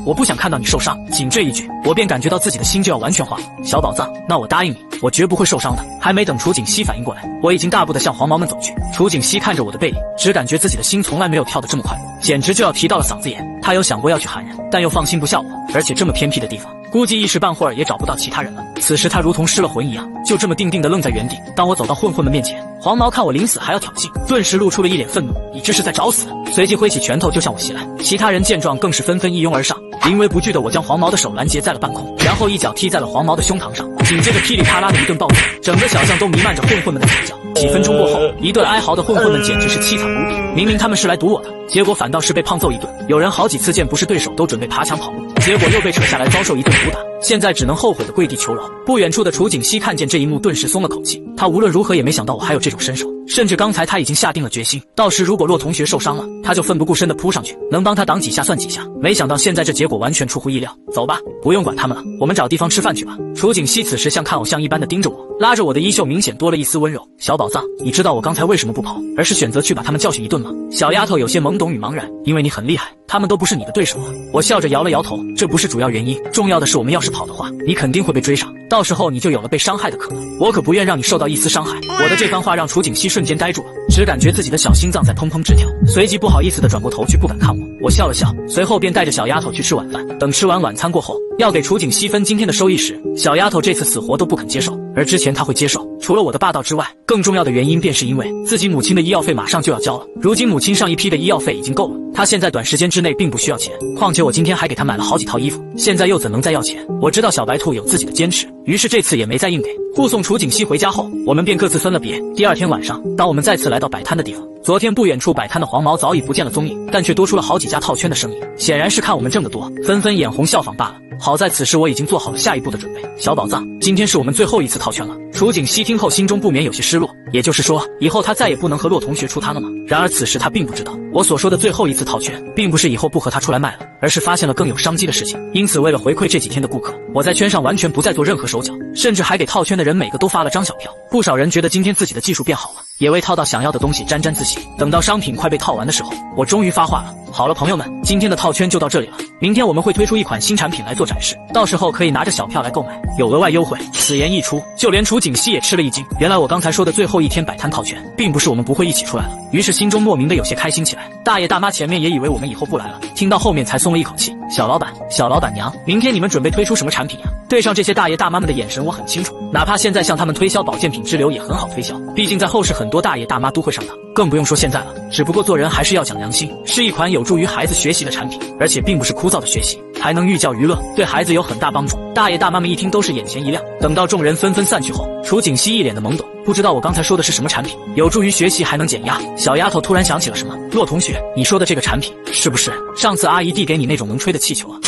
[SPEAKER 1] 我不想看到你受伤。仅这一句，我便感觉到自己的心就要完全化了。小宝藏，那我答应你，我绝不会受伤的。还没等楚景熙反应过来，我已经大步地向黄毛们走去。楚景熙看着我的背影，只感觉自己的心从来没有跳得这么快过，简直就要提到了嗓子眼。他有想过要去喊人，但又放心不下我，而且这么偏僻的地方，估计一时半会儿也找不到其他人了。此时他如同失了魂一样，就这么定定地愣在原地。当我走到混混们面前，黄毛看我临死还要挑衅，顿时露出了一脸愤怒，你这是在找死！随即挥起拳头就向我袭来。其他人见状更是纷纷一拥而上，临危不惧的我将黄毛的手拦截在了半空，然后一脚踢在了黄毛的胸膛上，紧接着噼里啪啦的一顿暴击，整个小巷都弥漫着混混们的惨叫。几分钟过后，一顿哀嚎的混混们简直是凄惨无比。明明他们是来堵我的，结果反倒是被胖揍一顿。有人好几次见不是对手都准备爬墙跑路，结果又被扯下来遭受一顿毒打，现在只能后悔的跪地求饶。不远处的楚景熙看见这一幕，顿时松了口气。他无论如何也没想到我还有这种身手，甚至刚才他已经下定了决心，到时如果骆同学受伤了，他就奋不顾身地扑上去，能帮他挡几下算几下。没想到现在这结果完全出乎意料。走吧，不用管他们了，我们找地方吃饭去吧。楚景熙此时像看偶像一般的盯着我，拉着我的衣袖，明显多了一丝温柔。小宝藏，你知道我刚才为什么不跑，而是选择去把他们教训一顿吗？小丫头有些懵懂与茫然。因为你很厉害，他们都不是你的对手啊。我笑着摇了摇头，这不是主要原因，重要的是我们要是跑的话，你肯定会被追上，到时候你就有了被伤害的可能。我可不愿让你受到一丝伤害。我的这番话让楚景熙瞬间呆住了，只感觉自己的小心脏在砰砰直跳，随即不好意思地转过头去，不敢看我。我笑了笑，随后便带着小丫头去吃晚饭。等吃完晚餐过后，要给楚景熙分今天的收益时，小丫头这次死活都不肯接受，而之前她会接受，除了我的霸道之外，更重要的原因便是因为自己母亲的医药费马上就要交了，如今母亲上一批的医药费已经够了，她现在短时间之内并不需要钱，况且我今天还给她买了好几套衣服，现在又怎能再要钱？我知道小白兔有自己的坚持，于是这次也没再硬给。护送楚景熙回家后，我们便各自分了别。第二天晚上，当我们再次来到摆摊的地方，昨天不远处摆摊的黄毛早已不见了踪影，但却多出了好几家套圈的生意，显然是看我们挣得多，纷纷眼红效仿罢了。好在此时我已经做好了下一步的准备。小宝藏，今天是我们最后一次套圈了，楚景熙听后心中不免有些失落，也就是说，以后他再也不能和骆同学出摊了吗？然而此时他并不知道，我所说的最后一次套圈，并不是以后不和他出来卖了，而是发现了更有商机的事情。因此为了回馈这几天的顾客，我在圈上完全不再做任何手脚，甚至还给套圈的人每个都发了张小票。不少人觉得今天自己的技术变好了，也为套到想要的东西沾沾自喜。等到商品快被套完的时候，我终于发话了。好了朋友们，今天的套圈就到这里了，明天我们会推出一款新产品来做展示，到时候可以拿着小票来购买，有额外优惠。此言一出，就连楚景熙也吃了一惊，原来我刚才说的最后一天摆摊套圈，并不是我们不会一起出来了，于是心中莫名的有些开心起来。大爷大妈前面也以为我们以后不来了，听到后面才松了一口气。小老板、小老板娘，明天你们准备推出什么产品呀？对上这些大爷大妈们的眼神我很清楚，哪怕现在向他们推销保健品之流也很好推销，毕竟在后世很多大爷大妈都会上当，更不用说现在了。只不过做人还是要讲良心，是一款有助于孩子学习的产品，而且并不是枯燥的学习，还能寓教于乐，对孩子有很大帮助。大爷大妈们一听都是眼前一亮。等到众人纷纷散去后，楚景熙一脸的懵懂，不知道我刚才说的是什么产品，有助于学习还能减压。小丫头突然想起了什么，骆同学，你说的这个产品是不是上次阿姨递给你那种能吹的气球啊？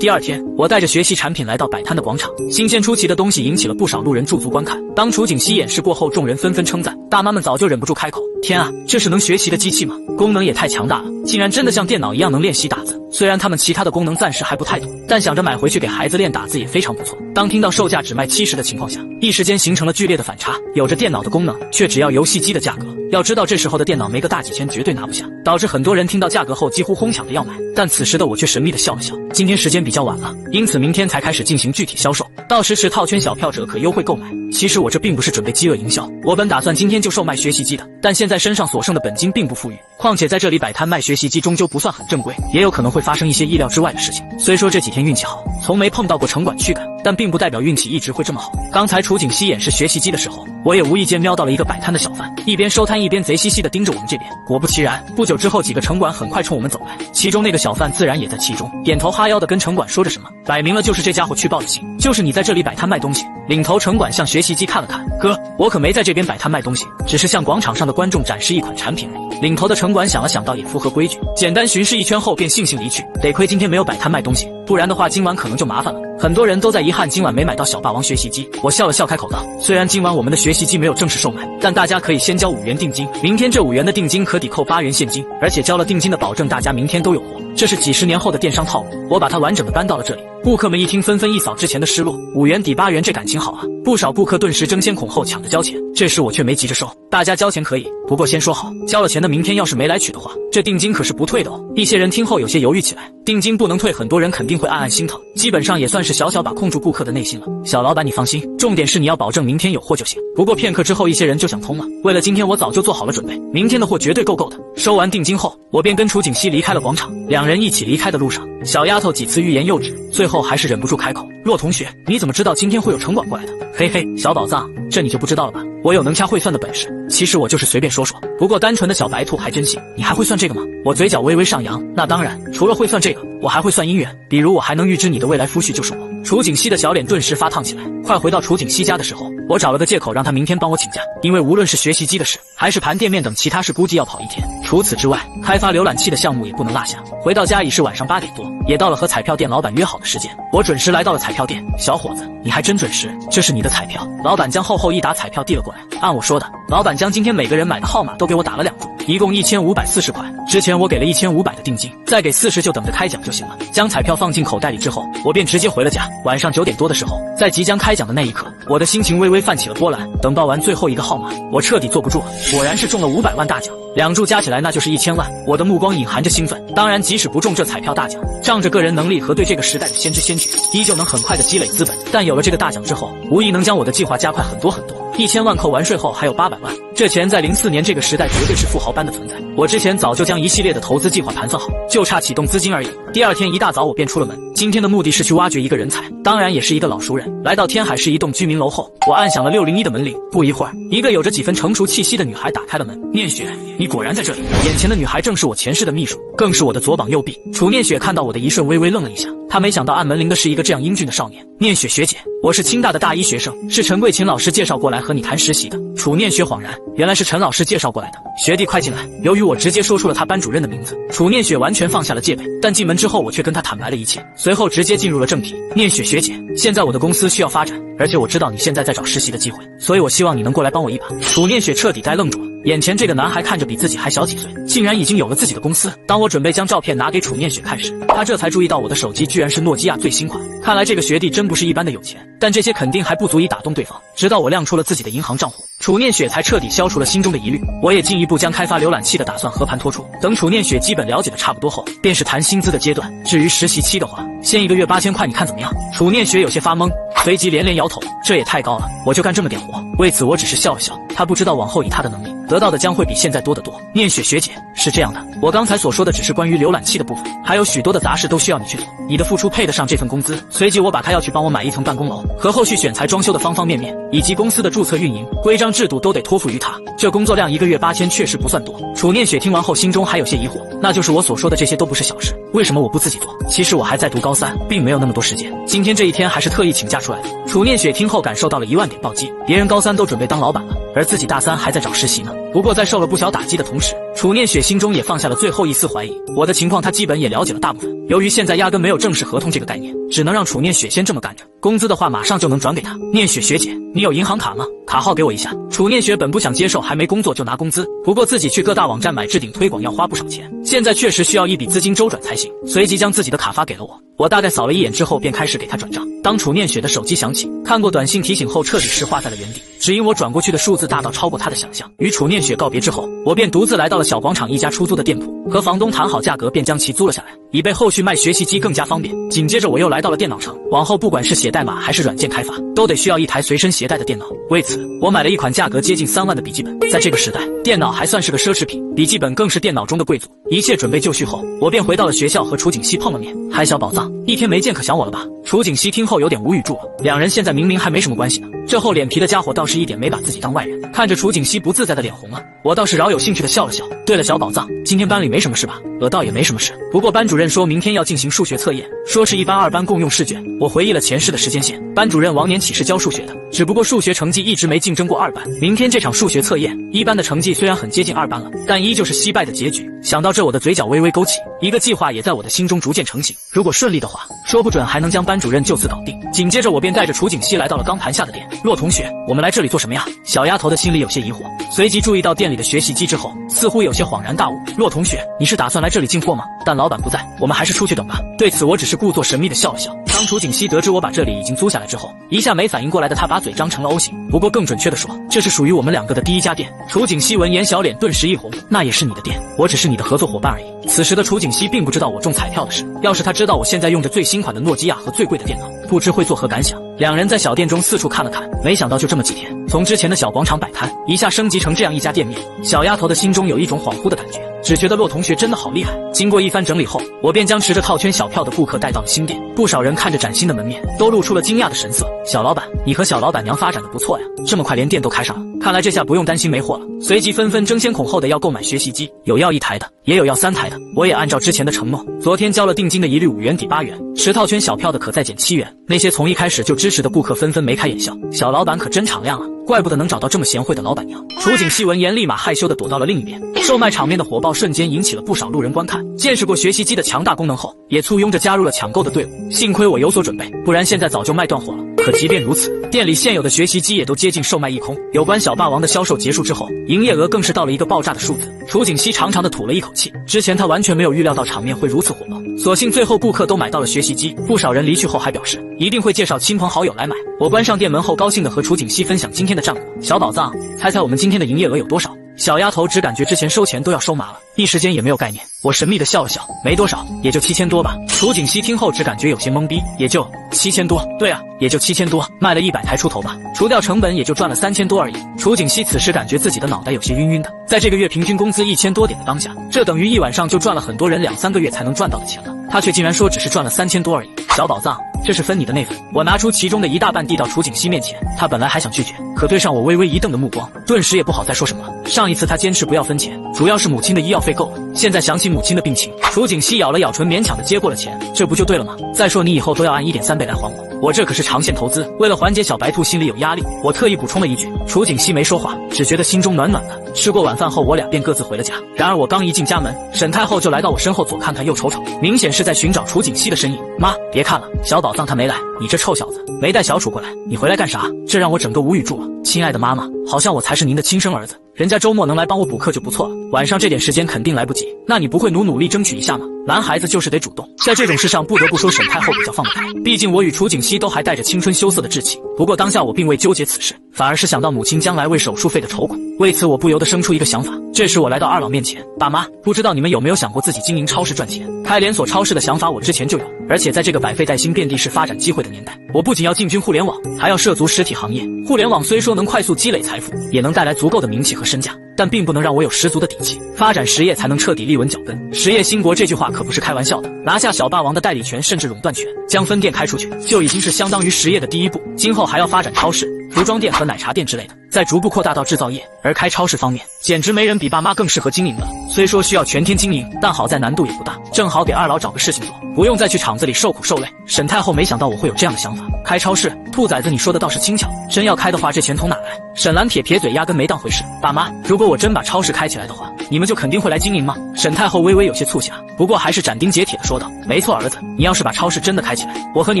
[SPEAKER 1] 第二天，我带着学习产品来到摆摊的广场，新鲜出奇的东西引起了不少路人驻足观看。当楚景熙演示过后，众人纷纷称赞，大妈们早就忍不住开口：天啊，这是能学习的机器吗？功能也太强大了，竟然真的像电脑一样能练习打字。虽然他们其他的功能暂时还不太懂，但想着买回去给孩子练打字也非常不错。当听到售价只卖70的情况下，一时间形成了剧烈的反差，有着电脑的功能，却只要游戏机的价格。要知道这时候的电脑没个大几千绝对拿不下，导致很多人听到价格后几乎哄抢着要买。但此时的我却神秘的笑了笑，今天时间比较晚了，因此明天才开始进行具体销售，到时持套圈小票者可优惠购买。其实我这并不是准备饥饿营销，我本打算今天就售卖学习机的，但现在身上所剩的本金并不富裕，况且在这里摆摊卖学习机终究不算很正规，也有可能会发生一些意料之外的事情。虽说这几天运气好，从没碰到过城管驱赶，但并不代表运气一直会这么好。刚才楚景熙演示学习机的时候，我也无意间瞄到了一个摆摊的小贩，一边收摊一边贼兮兮地盯着我们这边。果不其然，不久之后几个城管很快冲我们走来，其中那个小贩自然也在其中，点头哈腰地跟城管说着什么，摆明了就是这家伙去报的信，就是你在这里摆摊卖东西。领头城管向学习机看了看，哥，我可没在这边摆摊卖东西，只是向广场上的观众展示一款产品而已。领头的城管想了想，倒也符合规矩，简单巡视一圈后便悻悻离去。得亏今天没有摆摊卖东西，不然的话今晚可能就麻烦了。很多人都在遗憾今晚没买到小霸王学习机，我笑了笑开口道，虽然今晚我们的学习机没有正式售卖，但大家可以先交5元定金，明天这5元的定金可抵扣8元现金，而且交了定金的保证大家明天都有货。这是几十年后的电商套路，我把它完整的搬到了这里。顾客们一听纷纷一扫之前的失落，5元抵8元，这感情好啊！不少顾客顿时争先恐后抢着交钱，这时我却没急着收，大家交钱可以，不过先说好，交了钱的明天要是没来取的话，这定金可是不退的哦。一些人听后有些犹豫起来，定金不能退，很多人肯定会暗暗心疼，基本上也算是小小把控住顾客的内心了。小老板你放心，重点是你要保证明天有货就行。不过片刻之后，一些人就想通了，为了今天我早就做好了准备，明天的货绝对够的。收完定金后，我便跟楚景熙离开了广场。两人一起离开的路上，小丫头几次欲言又止，最后还是忍不住开口，骆同学，你怎么知道今天会有城管过来的？嘿嘿，小宝藏，这你就不知道了吧？我有能掐会算的本事，其实我就是随便说说，不过单纯的小白兔还真信。你还会算这个吗？我嘴角微微上扬，那当然，除了会算这个，我还会算姻缘，比如我还能预知你的未来夫婿就是我。楚景熙的小脸顿时发烫起来。快回到楚景熙家的时候，我找了个借口让他明天帮我请假，因为无论是学习机的事，还是盘店面等其他事，估计要跑1天。除此之外，开发浏览器的项目也不能落下。回到家已是晚上8点多，也到了和彩票店老板约好的时间。我准时来到了彩票店。小伙子，你还真准时，这是你的彩票。老板将厚厚一沓彩票递了过来。按我说的，老板将今天每个人买的号码都给我打了2注，一共1540块。之前我给了1500的定金，再给40就等着开奖就行了。将彩票放进口袋里之后，我便直接回了家。晚上9点多的时候，在即将开奖的那一刻，我的心情微微泛起了波澜。等报完最后一个号码，我彻底坐不住了，果然是中了500万大奖，2注加起来那就是1000万。我的目光隐含着兴奋，当然即使不中这彩票大奖，仗着个人能力和对这个时代的先知先觉，依旧能很快的积累资本。但有了这个大奖之后，无疑能将我的计划加快很多很多。1000万扣完税后还有800万，这钱在04年这个时代绝对是富豪般的存在。我之前早就将一系列的投资计划盘算好，就差启动资金而已。第二天一大早我便出了门，今天的目的是去挖掘一个人才，当然也是一个老熟人。来到天海市一栋居民楼后，我按响了601的门铃。不一会儿，一个有着几分成熟气息的女孩打开了门。念雪，你果然在这里。眼前的女孩正是我前世的秘书，更是我的左膀右臂。楚念雪看到我的一瞬微微愣了一下，她没想到按门铃的是一个这样英俊的少年。念雪学姐，我是清大的大一学生，是陈桂琴老师介绍过来和你谈实习的。楚念雪恍然，原来是陈老师介绍过来的，学弟快进来。由于我直接说出了他班主任的名字，楚念雪完全放下了戒备，但进门之后我却跟他坦白了一切，随后直接进入了正题。念雪学姐，现在我的公司需要发展，而且我知道你现在在找实习的机会，所以我希望你能过来帮我一把。楚念雪彻底呆愣住了。眼前这个男孩看着比自己还小几岁，竟然已经有了自己的公司。当我准备将照片拿给楚念雪看时，他这才注意到我的手机居然是诺基亚最新款。看来这个学弟真不是一般的有钱，但这些肯定还不足以打动对方。直到我亮出了自己的银行账户，楚念雪才彻底消除了心中的疑虑。我也进一步将开发浏览器的打算和盘托出。等楚念雪基本了解的差不多后，便是谈薪资的阶段。至于实习期的话，先1个月8000块，你看怎么样？楚念雪有些发懵，随即连连摇头，这也太高了，我就干这么点活。为此我只是笑了笑，他不知道往后以他的能力得到的将会比现在多得多。念雪学姐，是这样的，我刚才所说的只是关于浏览器的部分，还有许多的杂事都需要你去做，你的付出配得上这份工资。随即我把他要去帮我买一层办公楼和后续选材装修的方方面面，以及公司的注册运营、规章制度都得托付于他。这工作量1个月8000确实不算多。楚念雪听完后心中还有些疑惑，那就是我所说的这些都不是小事，为什么我不自己做？其实我还在读高3，并没有那么多时间，今天这一天还是特意请假出来的。楚念雪听后感受到了1万点暴击，别人高3都准备当老板了，而自己大3还在找实习呢。不过在受了不小打击的同时，楚念雪心中也放下了最后一丝怀疑。我的情况她基本也了解了大部分，由于现在压根没有正式合同这个概念，只能让楚念雪先这么干着，工资的话马上就能转给她。念雪学姐，你有银行卡吗？卡号给我一下。楚念雪本不想接受还没工作就拿工资，不过自己去各大网站买置顶推广要花不少钱，现在确实需要一笔资金周转才行，随即将自己的卡发给了我。我大概扫了一眼之后便开始给他转账。当楚念雪的手机响起，看过短信提醒后彻底石化在了原地，只因我转过去的数字大到超过他的想象。与楚念雪告别之后，我便独自来到了小广场一家出租的店铺，和房东谈好价格便将其租了下来，以备后续卖学习机更加方便。紧接着我又来到了电脑城，往后不管是写代码还是软件开发，都得需要一台随身携带的电脑。为此我买了一款价格接近3万的笔记本。在这个时代，电脑还算是个奢侈品，笔记本更是电脑中的贵族。一切准备就绪后，我便回到了学校和楚景熙碰了面。嗨，小宝藏，一天没见可想我了吧？楚景熙听后有点无语住了，两人现在明明还没什么关系呢，这厚脸皮的家伙倒是一点没把自己当外人。看着楚景熙不自在的脸红了，我倒是饶有兴趣的笑了笑。对了，小宝藏，今天班里没什么事吧？倒也没什么事，不过班主任说明天要进行数学测验，说是1班2班共用试卷。我回忆了前世的时间线，班主任往年起是教数学的，只不过数学成绩一直没竞争过2班。明天这场数学测验，1班的成绩虽然很接近2班了，但依旧是惜败的结局。想到这，我的嘴角微微勾起，一个计划也在我的心中逐渐成型。如果顺利的话，说不准还能将班主任就此搞定。紧接着我便带着楚景熙来到了钢盘下的店。骆同学，我们来这里做什么呀？小丫头的心里有些疑惑，随即注意到店里的学习机之后，似乎有些恍然大悟。骆同学，你是打算来这里进货吗？但老板不在，我们还是出去等吧。对此我只是故作神秘的笑了笑。当楚景熙得知我把这里已经租下来之后，一下没反应过来的他把嘴张成了 O 型，不过更准确的说，这是属于我们2个的第1家店。楚景熙闻言小脸顿时一红，那也是你的店，我只是你的合作伙伴而已。此时的楚景熙并不知道我中彩票的事，要是他知道我现在用着最新款的诺基亚和最贵的电脑，不知会作何感想。两人在小店中四处看了看，没想到就这么几天，从之前的小广场摆摊一下升级成这样一家店面。小丫头的心中有一种恍惚的感觉，只觉得骆同学真的好厉害。经过一番整理后，我便将持着套圈小票的顾客带到了新店。不少人看着崭新的门面，都露出了惊讶的神色。小老板，你和小老板娘发展的不错呀，这么快连店都开上了，看来这下不用担心没货了。随即纷纷争先恐后的要购买学习机，有要1台的，也有要3台的。我也按照之前的承诺，昨天交了定金的一律5元抵8元，持套圈小票的可再减7元。那些从一开始就支持的顾客纷纷眉开眼笑，小老板可真敞亮啊，怪不得能找到这么贤惠的老板娘。楚景熙闻言立马害羞的躲到了另一边。售卖场面的火爆瞬间引起了不少路人观看，见识过学习机的强大功能后，也簇拥着加入了抢购的队伍。幸亏我有所准备，不然现在早就卖断货了。可即便如此，店里现有的学习机也都接近售卖一空。有关小霸王的销售结束之后，营业额更是到了一个爆炸的数字。楚景熙长长的吐了一口气，之前他完全没有预料到场面会如此火爆，所幸最后顾客都买到了学习机，不少人离去后还表示一定会介绍亲朋好友来买。我关上店门后，高兴的和楚景熙分享今天的战果。小宝藏，猜猜我们今天的营业额有多少？小丫头只感觉之前收钱都要收麻了，一时间也没有概念。我神秘的笑了笑，没多少，也就7000多吧。楚景熙听后只感觉有些懵逼，也就7000多，对啊，也就7000多，卖了100台出头吧，除掉成本也就赚了3000多而已。楚景熙此时感觉自己的脑袋有些晕晕的，在这个月平均工资1000多点的当下，这等于一晚上就赚了很多人2-3个月才能赚到的钱了，他却竟然说只是赚了3000多而已。小宝藏，这是分你的那份。我拿出其中的1大半递到楚景熙面前，他本来还想拒绝，可对上我微微一瞪的目光，顿时也不好再说什么了。上一次他坚持不要分钱，主要是母亲的医药费够了，现在想起母亲的病情，楚景熙咬了咬唇，勉强的接过了钱，这不就对了吗？再说你以后都要按1.3倍来还我这可是长线投资。为了缓解小白兔心里有压力，我特意补充了一句。楚景熙没说话，只觉得心中暖暖的。吃过晚饭后，我俩便各自回了家。然而我刚一进家门，沈太后就来到我身后，左看看右瞅瞅，明显是在寻找楚景熙的身影。妈，别看了，小宝藏他没来，你这臭小子没带小楚过来，你回来干啥？这让我整个无语住了。亲爱的妈妈，好像我才是您的亲生儿子，人家周末能来帮我补课就不错了，晚上这点时间肯定来不及。那你不会努力争取一下吗？男孩子就是得主动，在这种事上不得不说沈太后比较放得开，毕竟我与楚景熙都还带着青春羞涩的稚气。不过当下我并未纠结此事，反而是想到母亲将来为手术费的筹款，为此我不由得生出一个想法。这时我来到二老面前，爸妈，不知道你们有没有想过自己经营超市赚钱？开连锁超市的想法我之前就有，而且在这个百废待兴、遍地是发展机会的年代，我不仅要进军互联网，还要涉足实体行业。互联网虽说能快速积累财富，也能带来足够的名气和身价，但并不能让我有十足的底气。发展实业才能彻底立稳脚跟。实业兴国这句话可不是开玩笑的，拿下小霸王的代理权甚至垄断权，将分店开出去，就已经是相当于实业的第一步。今后还要发展超市、服装店和奶茶店之类的，再逐步扩大到制造业。而开超市方面，简直没人比爸妈更适合经营了。虽说需要全天经营，但好在难度也不大，正好给二老找个事情做，不用再去厂子里受苦受累。沈太后没想到我会有这样的想法，开超市，兔崽子你说的倒是轻巧，真要开的话，这钱从哪来？沈兰撇撇嘴，压根没当回事。爸妈，如果我真把超市开起来的话，你们就肯定会来经营吗？沈太后微微有些促狭，不过还是斩钉截铁的说道：没错，儿子，你要是把超市真的开起来，我和你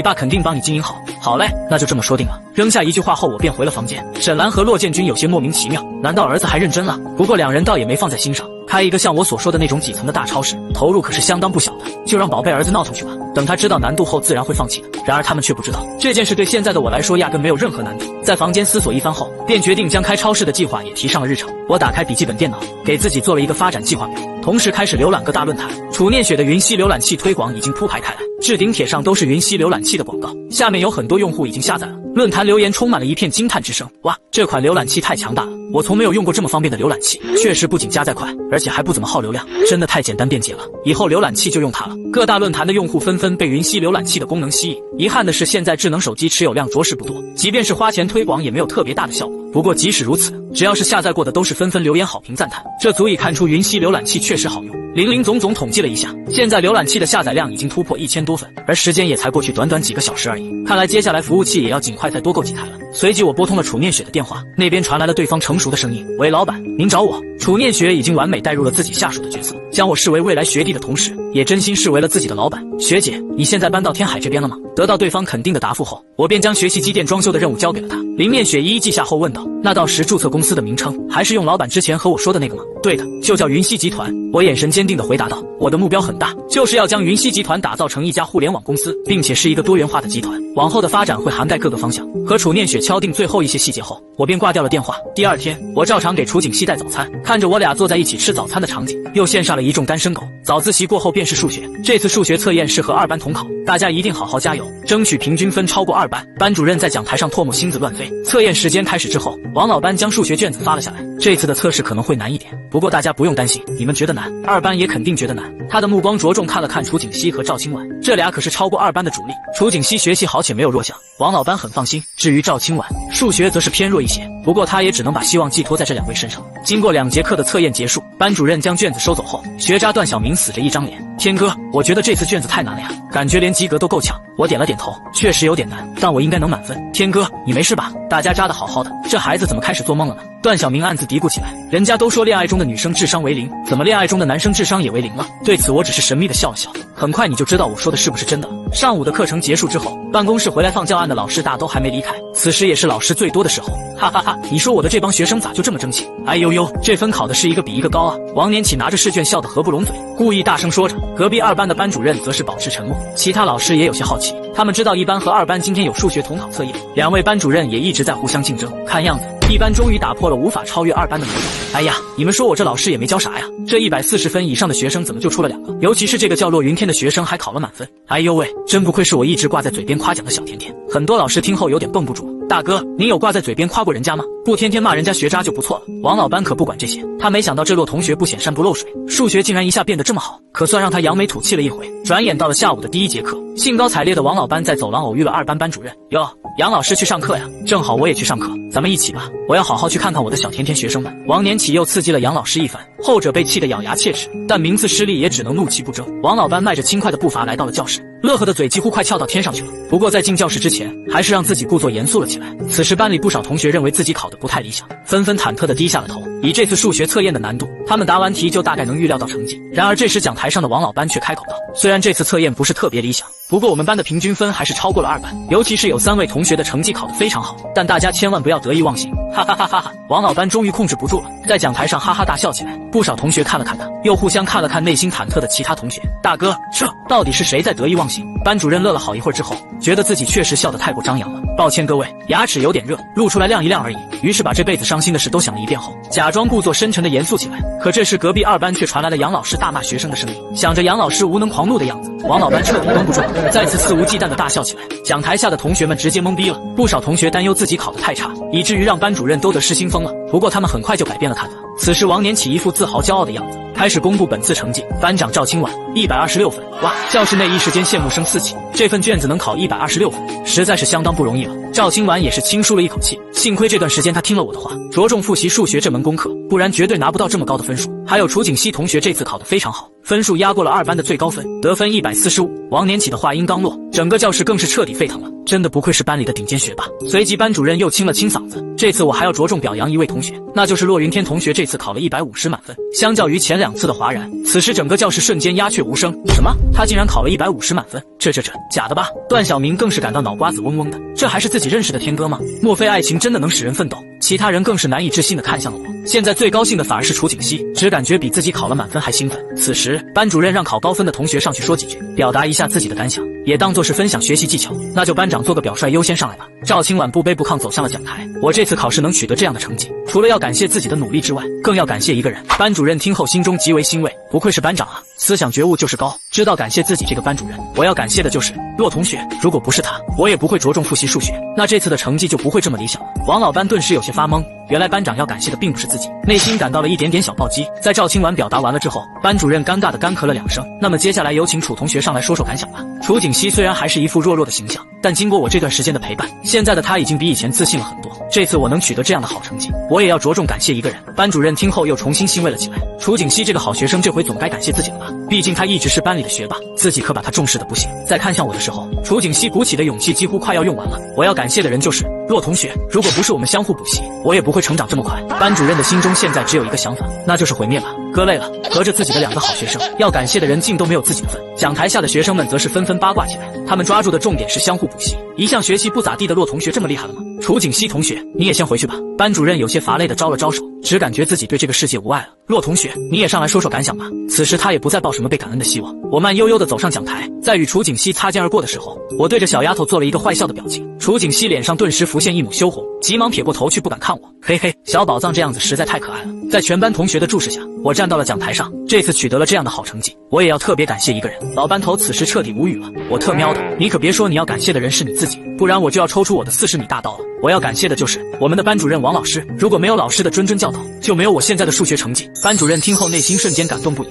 [SPEAKER 1] 爸肯定帮你经营好。好嘞，那就这么说定了。扔下一句话后，我便回了房间。沈兰和骆建军有些莫名其妙，难道儿子还认真了？不过两人倒也没放在心上。开一个像我所说的那种几层的大超市，投入可是相当不小的，就让宝贝儿子闹腾去吧，等他知道难度后自然会放弃的。然而他们却不知道，这件事对现在的我来说压根没有任何难度。在房间思索一番后，便决定将开超市的计划也提上了日程。我打开笔记本电脑，给自己做了一个发展计划表，同时开始浏览各大论坛。楚念雪的云溪浏览器推广已经铺排开来，置顶帖上都是云溪浏览器的广告，下面有很多用户已经下载了，论坛留言充满了一片惊叹之声。哇，这款浏览器太强大了，我从没有用过这么方便的浏览器，确实不仅加载快，而且还不怎么耗流量，真的太简单便捷了，以后浏览器就用它了。各大论坛的用户纷纷被云溪浏览器的功能吸引，遗憾的是现在智能手机持有量着实不多，即便是花钱推广也没有特别大的效果。不过即使如此，只要是下载过的都是纷纷留言好评赞叹，这足以看出云溪浏览器确实好用。林总统计了一下，现在浏览器的下载量已经突破1000多份，而时间也才过去短短几个小时而已。看来接下来服务器也要尽快再多购几台了。随即我拨通了楚念雪的电话，那边传来了对方成熟的声音：喂，老板，您找我。楚念雪已经完美带入了自己下属的角色，将我视为未来学弟的同时，也真心视为了自己的老板。学姐，你现在搬到天海这边了吗？得到对方肯定的答复后，我便将学习机店装修的任务交给了他。林念雪一一记下后问道：那到时注册公司的名称还是用老板之前和我说的那个吗？对的，就叫云溪集团。我眼神坚定地回答道：我的目标很大，就是要将云溪集团打造成一家互联网公司，并且是一个多元化的集团，往后的发展会涵盖各个方向。和楚念雪敲定最后一些细节后，我便挂掉了电话。第二天，我照常给楚景熙带早餐，看着我俩坐在一起吃早餐的场景，又献上了一众单身狗。早自习过后便是数学，这次数学测验是和2班统考，大家一定好好加油，争取平均分超过2班。班主任在讲台上唾沫星子乱飞。测验时间开始之后，王老班将数学卷子发了下来。这次的测试可能会难一点，不过大家不用担心，你们觉得难，2班也肯定觉得难。他的目光着重看了看楚景熙和赵清婉，这俩可是超过2班的主力。楚景熙学习好且没有弱项，王老班很放心。至于赵清婉，数学则是偏弱一些，不过他也只能把希望寄托在这2位身上。经过2节课的测验结束，班主任将卷子收走后，学渣段小明死着一张脸：天哥，我觉得这次卷子太难了呀，感觉连及格都够呛。我点了点头，确实有点难，但我应该能满分。天哥，你没事吧？大家扎得好好的，这孩子怎么开始做梦了呢？段小明暗自嘀咕起来，人家都说恋爱中的女生智商为0，怎么恋爱中的男生智商也为0了？对此我只是神秘的笑了笑，很快你就知道我说的是不是真的了。上午的课程结束之后，办公室回来放教案的老师大都还没离开，此时也是老师最多的时候。哈哈哈，你说我的这帮学生咋就这么争气？哎呦呦，这分考的是一个比一个高啊！王年启拿着试卷笑得合不拢嘴，故意大声说着。隔壁2班的班主任则是保持沉默，其他老师也有些好奇，他们知道1班和2班今天有数学统考测验，2位班主任也一直在互相竞争。看样子1班终于打破了无法超越2班的魔咒。哎呀，你们说我这老师也没教啥呀，这140分以上的学生怎么就出了2个？尤其是这个叫骆云天的学生还考了满分。哎呦喂，真不愧是我一直挂在嘴边夸奖的小甜甜。很多老师听后有点绷不住了，大哥，您有挂在嘴边夸过人家吗？不天天骂人家学渣就不错了。王老班可不管这些，他没想到这洛同学不显山不漏水，数学竟然一下变得这么好，可算让他扬眉吐气了一回。转眼到了下午的第一节课，兴高采烈的王老班在走廊偶遇了2班班主任。哟，杨老师去上课呀？正好我也去上课，咱们一起吧。我要好好去看看我的小甜甜学生们。王年启又刺激了杨老师一番，后者被气得咬牙切齿，但名次失利也只能怒其不争。王老班迈着轻快的步伐来到了教室，乐呵的嘴几乎快翘到天上去了。不过在进教室之前，还是让自己故作严肃了起来。此时班里不少同学认为自己考得不太理想，纷纷忐忑地低下了头。以这次数学测验的难度，他们答完题就大概能预料到成绩。然而这时讲台上的王老班却开口道：“虽然这次测验不是特别理想，不过我们班的平均分还是超过了2班，尤其是有3位同学的成绩考得非常好，但大家千万不要得意忘形。”哈哈哈哈哈！王老班终于控制不住了，在讲台上哈哈大笑起来。不少同学看了看他，又互相看了看内心忐忑的其他同学。大哥，这到底是谁在得意忘形？班主任乐了好一会儿之后，觉得自己确实笑得太过张扬了。抱歉各位，牙齿有点热，露出来晾一晾而已。于是把这辈子伤心的事都想了一遍后，假装故作深沉的严肃起来。可这时隔壁2班却传来了杨老师大骂学生的声音。想着杨老师无能狂怒的样子，王老班彻底绷不住了，再次肆无忌惮的大笑起来。讲台下的同学们直接懵逼了，不少同学担忧自己考得太差，以至于让班主任都得失心疯了。不过他们很快就改变了看法。此时王年启一副自豪骄傲的样子，开始公布本次成绩。班长赵清婉126分，哇！教室内一时间羡慕声四起，这份卷子能考126分，实在是相当不容易了。赵清婉也是轻舒了一口气，幸亏这段时间他听了我的话，着重复习数学这门功课，不然绝对拿不到这么高的分数。还有楚景熙同学这次考得非常好，分数压过了2班的最高分，得分145。王年启的话音刚落，整个教室更是彻底沸腾了，真的不愧是班里的顶尖学霸。随即班主任又清了清嗓子，这次我还要着重表扬一位同学，那就是骆云天同学，这次考了150满分，相较于前2次的哗然，此时整个教室瞬间鸦雀无声。什么？他竟然考了150满分？这假的吧？段小明更是感到脑瓜子嗡嗡的，这还是自己认识的天哥吗？莫非爱情真的能使人奋斗？其他人更是难以置信地看向了我。现在最高兴的反而是楚景熙，只感觉比自己考了满分还兴奋。此时班主任让考高分的同学上去说几句，表达一下自己的感想，也当作是分享学习技巧。那就班长做个表率，优先上来吧。赵清婉不卑不亢走上了讲台。我这次考试能取得这样的成绩，除了要感谢自己的努力之外，更要感谢一个人。班主任听后心中极为欣慰，不愧是班长啊，思想觉悟就是高，知道感谢自己这个班主任。我要感谢的就是骆同学，如果不是他，我也不会着重复习数学，那这次的成绩就不会这么理想了。王老班顿时有些发懵，原来班长要感谢的并不是自己，内心感到了一点点小暴击。在赵清婉表达完了之后，班主任尴尬的干咳了2声。那么接下来有请楚同学上来说说感想吧。楚景熙虽然还是一副弱弱的形象，但经过我这段时间的陪伴，现在的他已经比以前自信了很多。这次我能取得这样的好成绩，我也要着重感谢一个人。班主任听后又重新欣慰了起来。楚景熙这个好学生，这回总该感谢自己了吧？毕竟他一直是班里的学霸，自己可把他重视的不行。在看向我的时候，楚景熙鼓起的勇气几乎快要用完了。我要感谢的人就是骆同学，如果不是我们相互补习，我也不会成长这么快。班主任的心中现在只有一个想法，那就是毁灭吧。哥累了，隔着自己的2个好学生，要感谢的人竟都没有自己的份。讲台下的学生们则是纷纷八卦起来，他们抓住的重点是相互补习。一向学习不咋地的骆同学这么厉害了吗？楚景熙同学，你也先回去吧。班主任有些乏累的招了招手，只感觉自己对这个世界无爱了。骆同学，你也上来说说感想吧。此时他也不再抱什么被感恩的希望。我慢悠悠地走上讲台，在与楚景熙擦肩而过的时候，我对着小丫头做了一个坏笑的表情。楚景熙脸上顿时浮现一抹羞红，急忙撇过头去不敢看我。嘿嘿，小宝藏这样子实在太可爱了。在全班同学的注视下，我站到了讲台上。这次取得了这样的好成绩，我也要特别感谢一个人。老班头此时彻底无语了，我特喵的，你可别说你要感谢的人是你自己，不然我就要抽出我的40米大刀了。我要感谢的就是我们的班主任王老师，如果没有老师的谆谆教导，就没有我现在的数学成绩。班主任听后内心瞬间感动不已，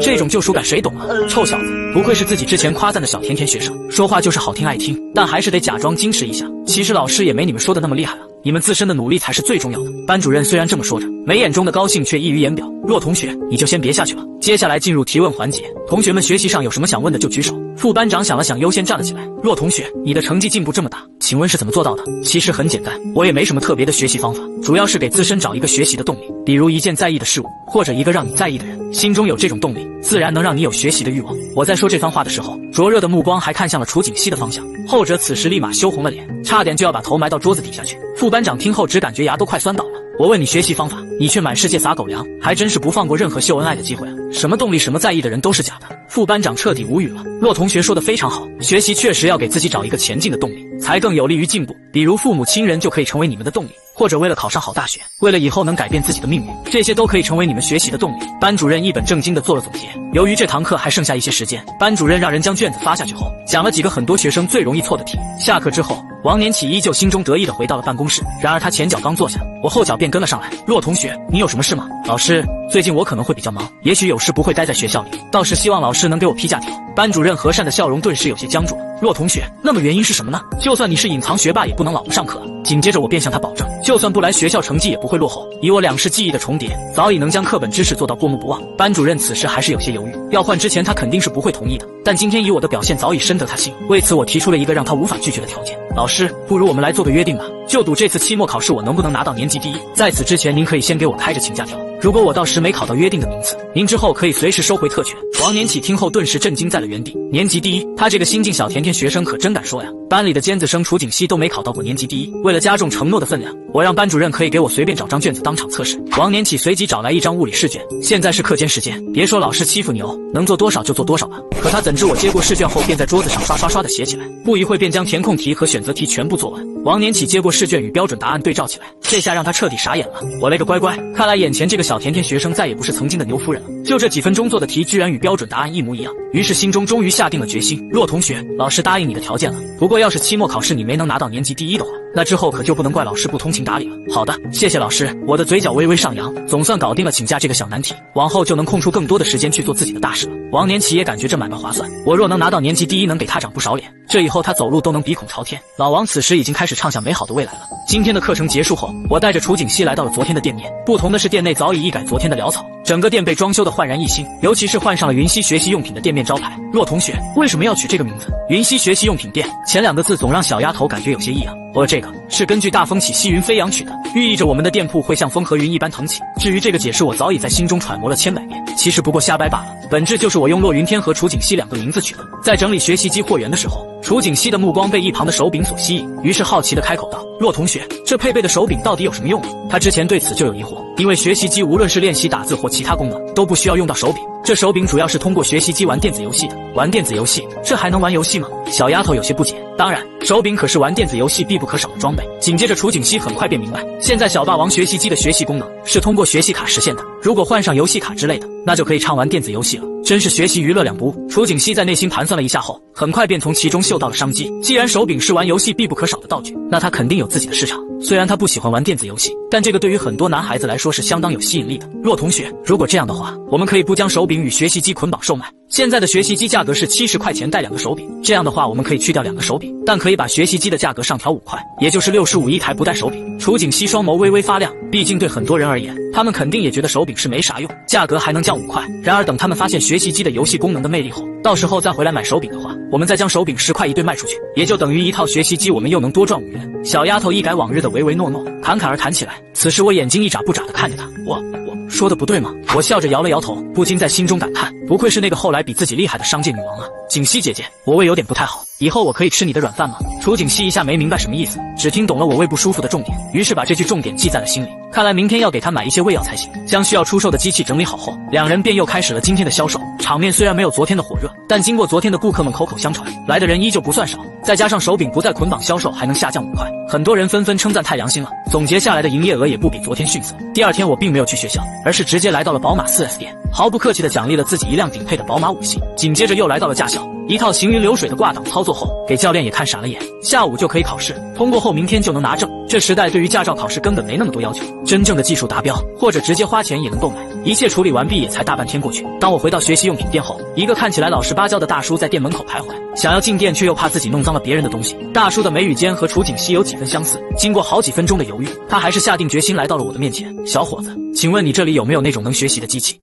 [SPEAKER 1] 这种救赎感谁懂啊？臭小子，不愧是自己之前夸赞的小甜甜学生，说话就是好听爱听，但还是得假装矜持一下。其实老师也没你们说的那么厉害啊，你们自身的努力才是最重要的。班主任虽然这么说着，眉眼中的高兴却溢于言表。骆同学，你就先别下去了，接下来进入提问环节，同学们学习上有什么想问的就举手。副班长想了想，优先站了起来。骆同学，你的成绩进步这么大，请问是怎么做到的？其实很简单，我也没什么特别的学习方法，主要是给自身找一个学习的动力，比如一件在意的事物，或者一个让你在意的人，心中有这种动力，自然能让你有学习的欲望。我在说这番话的时候，灼热的目光还看向了楚景熙的方向，后者此时立马羞红了脸，差点就要把头埋到桌子底下去。副班长听后只感觉牙都快酸倒了。我问你学习方法，你却满世界撒狗粮，还真是不放过任何秀恩爱的机会啊！什么动力，什么在意的人都是假的。副班长彻底无语了。骆同学说的非常好，学习确实要给自己找一个前进的动力，才更有利于进步。比如父母亲人就可以成为你们的动力，或者为了考上好大学，为了以后能改变自己的命运，这些都可以成为你们学习的动力。班主任一本正经地做了总结。由于这堂课还剩下一些时间，班主任让人将卷子发下去后，讲了几个很多学生最容易错的题。下课之后，王年启依旧心中得意地回到了办公室，然而他前脚刚坐下，我后脚便跟了上来。骆同学，你有什么事吗？老师，最近我可能会比较忙，也许有事不会待在学校里，倒是希望老师能给我批假条。班主任和善的笑容顿时有些僵住了。骆同学，那么原因是什么呢？就算你是隐藏学霸，也不能老不上课。紧接着我便向他保证，就算不来学校，成绩也不会落后。以我2世记忆的重叠，早已能将课本知识做到过目不忘。班主任此时还是有些犹豫，要换之前他肯定是不会同意的，但今天以我的表现早已深得他心，为此我提出了一个让他无法拒绝的条件。老师，不如我们来做个约定吧，就赌这次期末考试我能不能拿到年级第一。在此之前，您可以先给我开着请假条，如果我到时没考到约定的名次，您之后可以随时收回特权。王年启听后顿时震惊在了原地，年级第一，他这个新晋小甜甜学生可真敢说呀！班里的尖子生楚景熙都没考到过年级第一。为了加重承诺的分量，我让班主任可以给我随便找张卷子当场测试。王年启随即找来一张物理试卷，现在是课间时间，别说老师欺负你哦，能做多少就做多少吧。可他怎知我接过试卷后便在桌子上刷刷刷的写起来，不一会便将填空题和选择题全部做完。王年启接过试卷与标准答案对照起来，这下让他彻底傻眼了。我勒个乖乖，看来眼前这个小甜甜学生再也不是曾经的牛夫人了，就这几分钟做的题居然与标准答案一模一样。于是心中终于下定了决心，骆同学，老师答应你的条件了，不过要是期末考试你没能拿到年级第一的话，那之后可就不能怪老师不通情达理了。好的，谢谢老师。我的嘴角微微上扬，总算搞定了请假这个小难题，往后就能空出更多的时间去做自己的大事了。王年启也感觉这买卖划算，我若能拿到年级第一，能给他长不少脸，这以后他走路都能鼻孔朝天。老王此时已经开始畅想美好的未来了。今天的课程结束后，我带着楚景熙来到了昨天的店面，不同的是店内早已一改昨天的潦草，整个店被装修的焕然一新，尤其是换上了云溪学习用品的店面招牌。骆同学，为什么要取这个名字？云溪学习用品店，前2个字总让小丫头感觉有些异样。这个是根据大风起兮云飞扬取的，寓意着我们的店铺会像风和云一般腾起。至于这个解释，我早已在心中揣摩了千百遍，其实不过瞎掰罢了，本质就是我用骆云天和楚景熙2个名字取的。在整理学习机货源的时候，楚景熙的目光被一旁的手柄所吸引，于是好奇地开口道：骆同学，这配备的手柄到底有什么用啊？他之前对此就有疑惑，因为学习机无论是练习打字或其他功能都不需要用到手柄，这手柄主要是通过学习机玩电子游戏的。玩电子游戏，这还能玩游戏吗？小丫头有些不解。当然，手柄可是玩电子游戏必不可少的装备。紧接着楚景熙很快便明白，现在小霸王学习机的学习功能是通过学习卡实现的，如果换上游戏卡之类的，那就可以畅玩电子游戏了，真是学习娱乐两不误。楚景熙在内心盘算了一下后，很快便从其中嗅到了商机。既然手柄是玩游戏必不可少的道具，那他肯定有自己的市场。虽然他不喜欢玩电子游戏，但这个对于很多男孩子来说是相当有吸引力的。骆同学，如果这样的话，我们可以不将手柄与学习机捆绑售卖。现在的学习机价格是70块钱带2个手柄，这样的话我们可以去掉2个手柄，但可以把学习机的价格上调5块，也就是65一台不带手柄。楚景熙双眸微微发亮，毕竟对很多人而言，他们肯定也觉得手柄是没啥用，价格还能降5块。然而等他们发现学习机的游戏功能的魅力后，到时候再回来买手柄的话，我们再将手柄10块一对卖出去，也就等于一套学习机，我们又能多赚5元。小丫头一改往日的唯唯诺诺，侃侃而谈起来。此时我眼睛一眨不眨地看着她，我说的不对吗？我笑着摇了摇头，不禁在心中感叹，不愧是那个后来比自己厉害的商界女王啊。景熙姐姐，我胃有点不太好，以后我可以吃你的软饭吗？楚景熙一下没明白什么意思，只听懂了我胃不舒服的重点，于是把这句重点记在了心里。看来明天要给他买一些胃药才行。将需要出售的机器整理好后，两人便又开始了今天的销售。场面虽然没有昨天的火热，但经过昨天的顾客们口口相传，来的人依旧不算少。再加上手柄不再捆绑销售，还能下降5块，很多人纷纷称赞太良心了。总结下来的营业额也不比昨天逊色。第二天我并没有去学校，而是直接来到了宝马 4S 店，毫不客气地奖励了自己一辆顶配的宝马5系。紧接着又来到了驾校，一套行云流水的挂档操作后，给教练也看傻了眼。下午就可以考试，通过后明天就能拿证。这时代对于驾照考试根本没那么多要求，真正的技术达标或者直接花钱也能购买。一切处理完毕也才大半天过去。当我回到学习用品店后，一个看起来老实巴交的大叔在店门口徘徊，想要进店却又怕自己弄脏了别人的东西。大叔的眉宇间和楚景熙有几分相似，经过好几分钟的犹豫，他还是下定决心来到了我的面前。小伙子，请问你这里有没有那种能学习的机器？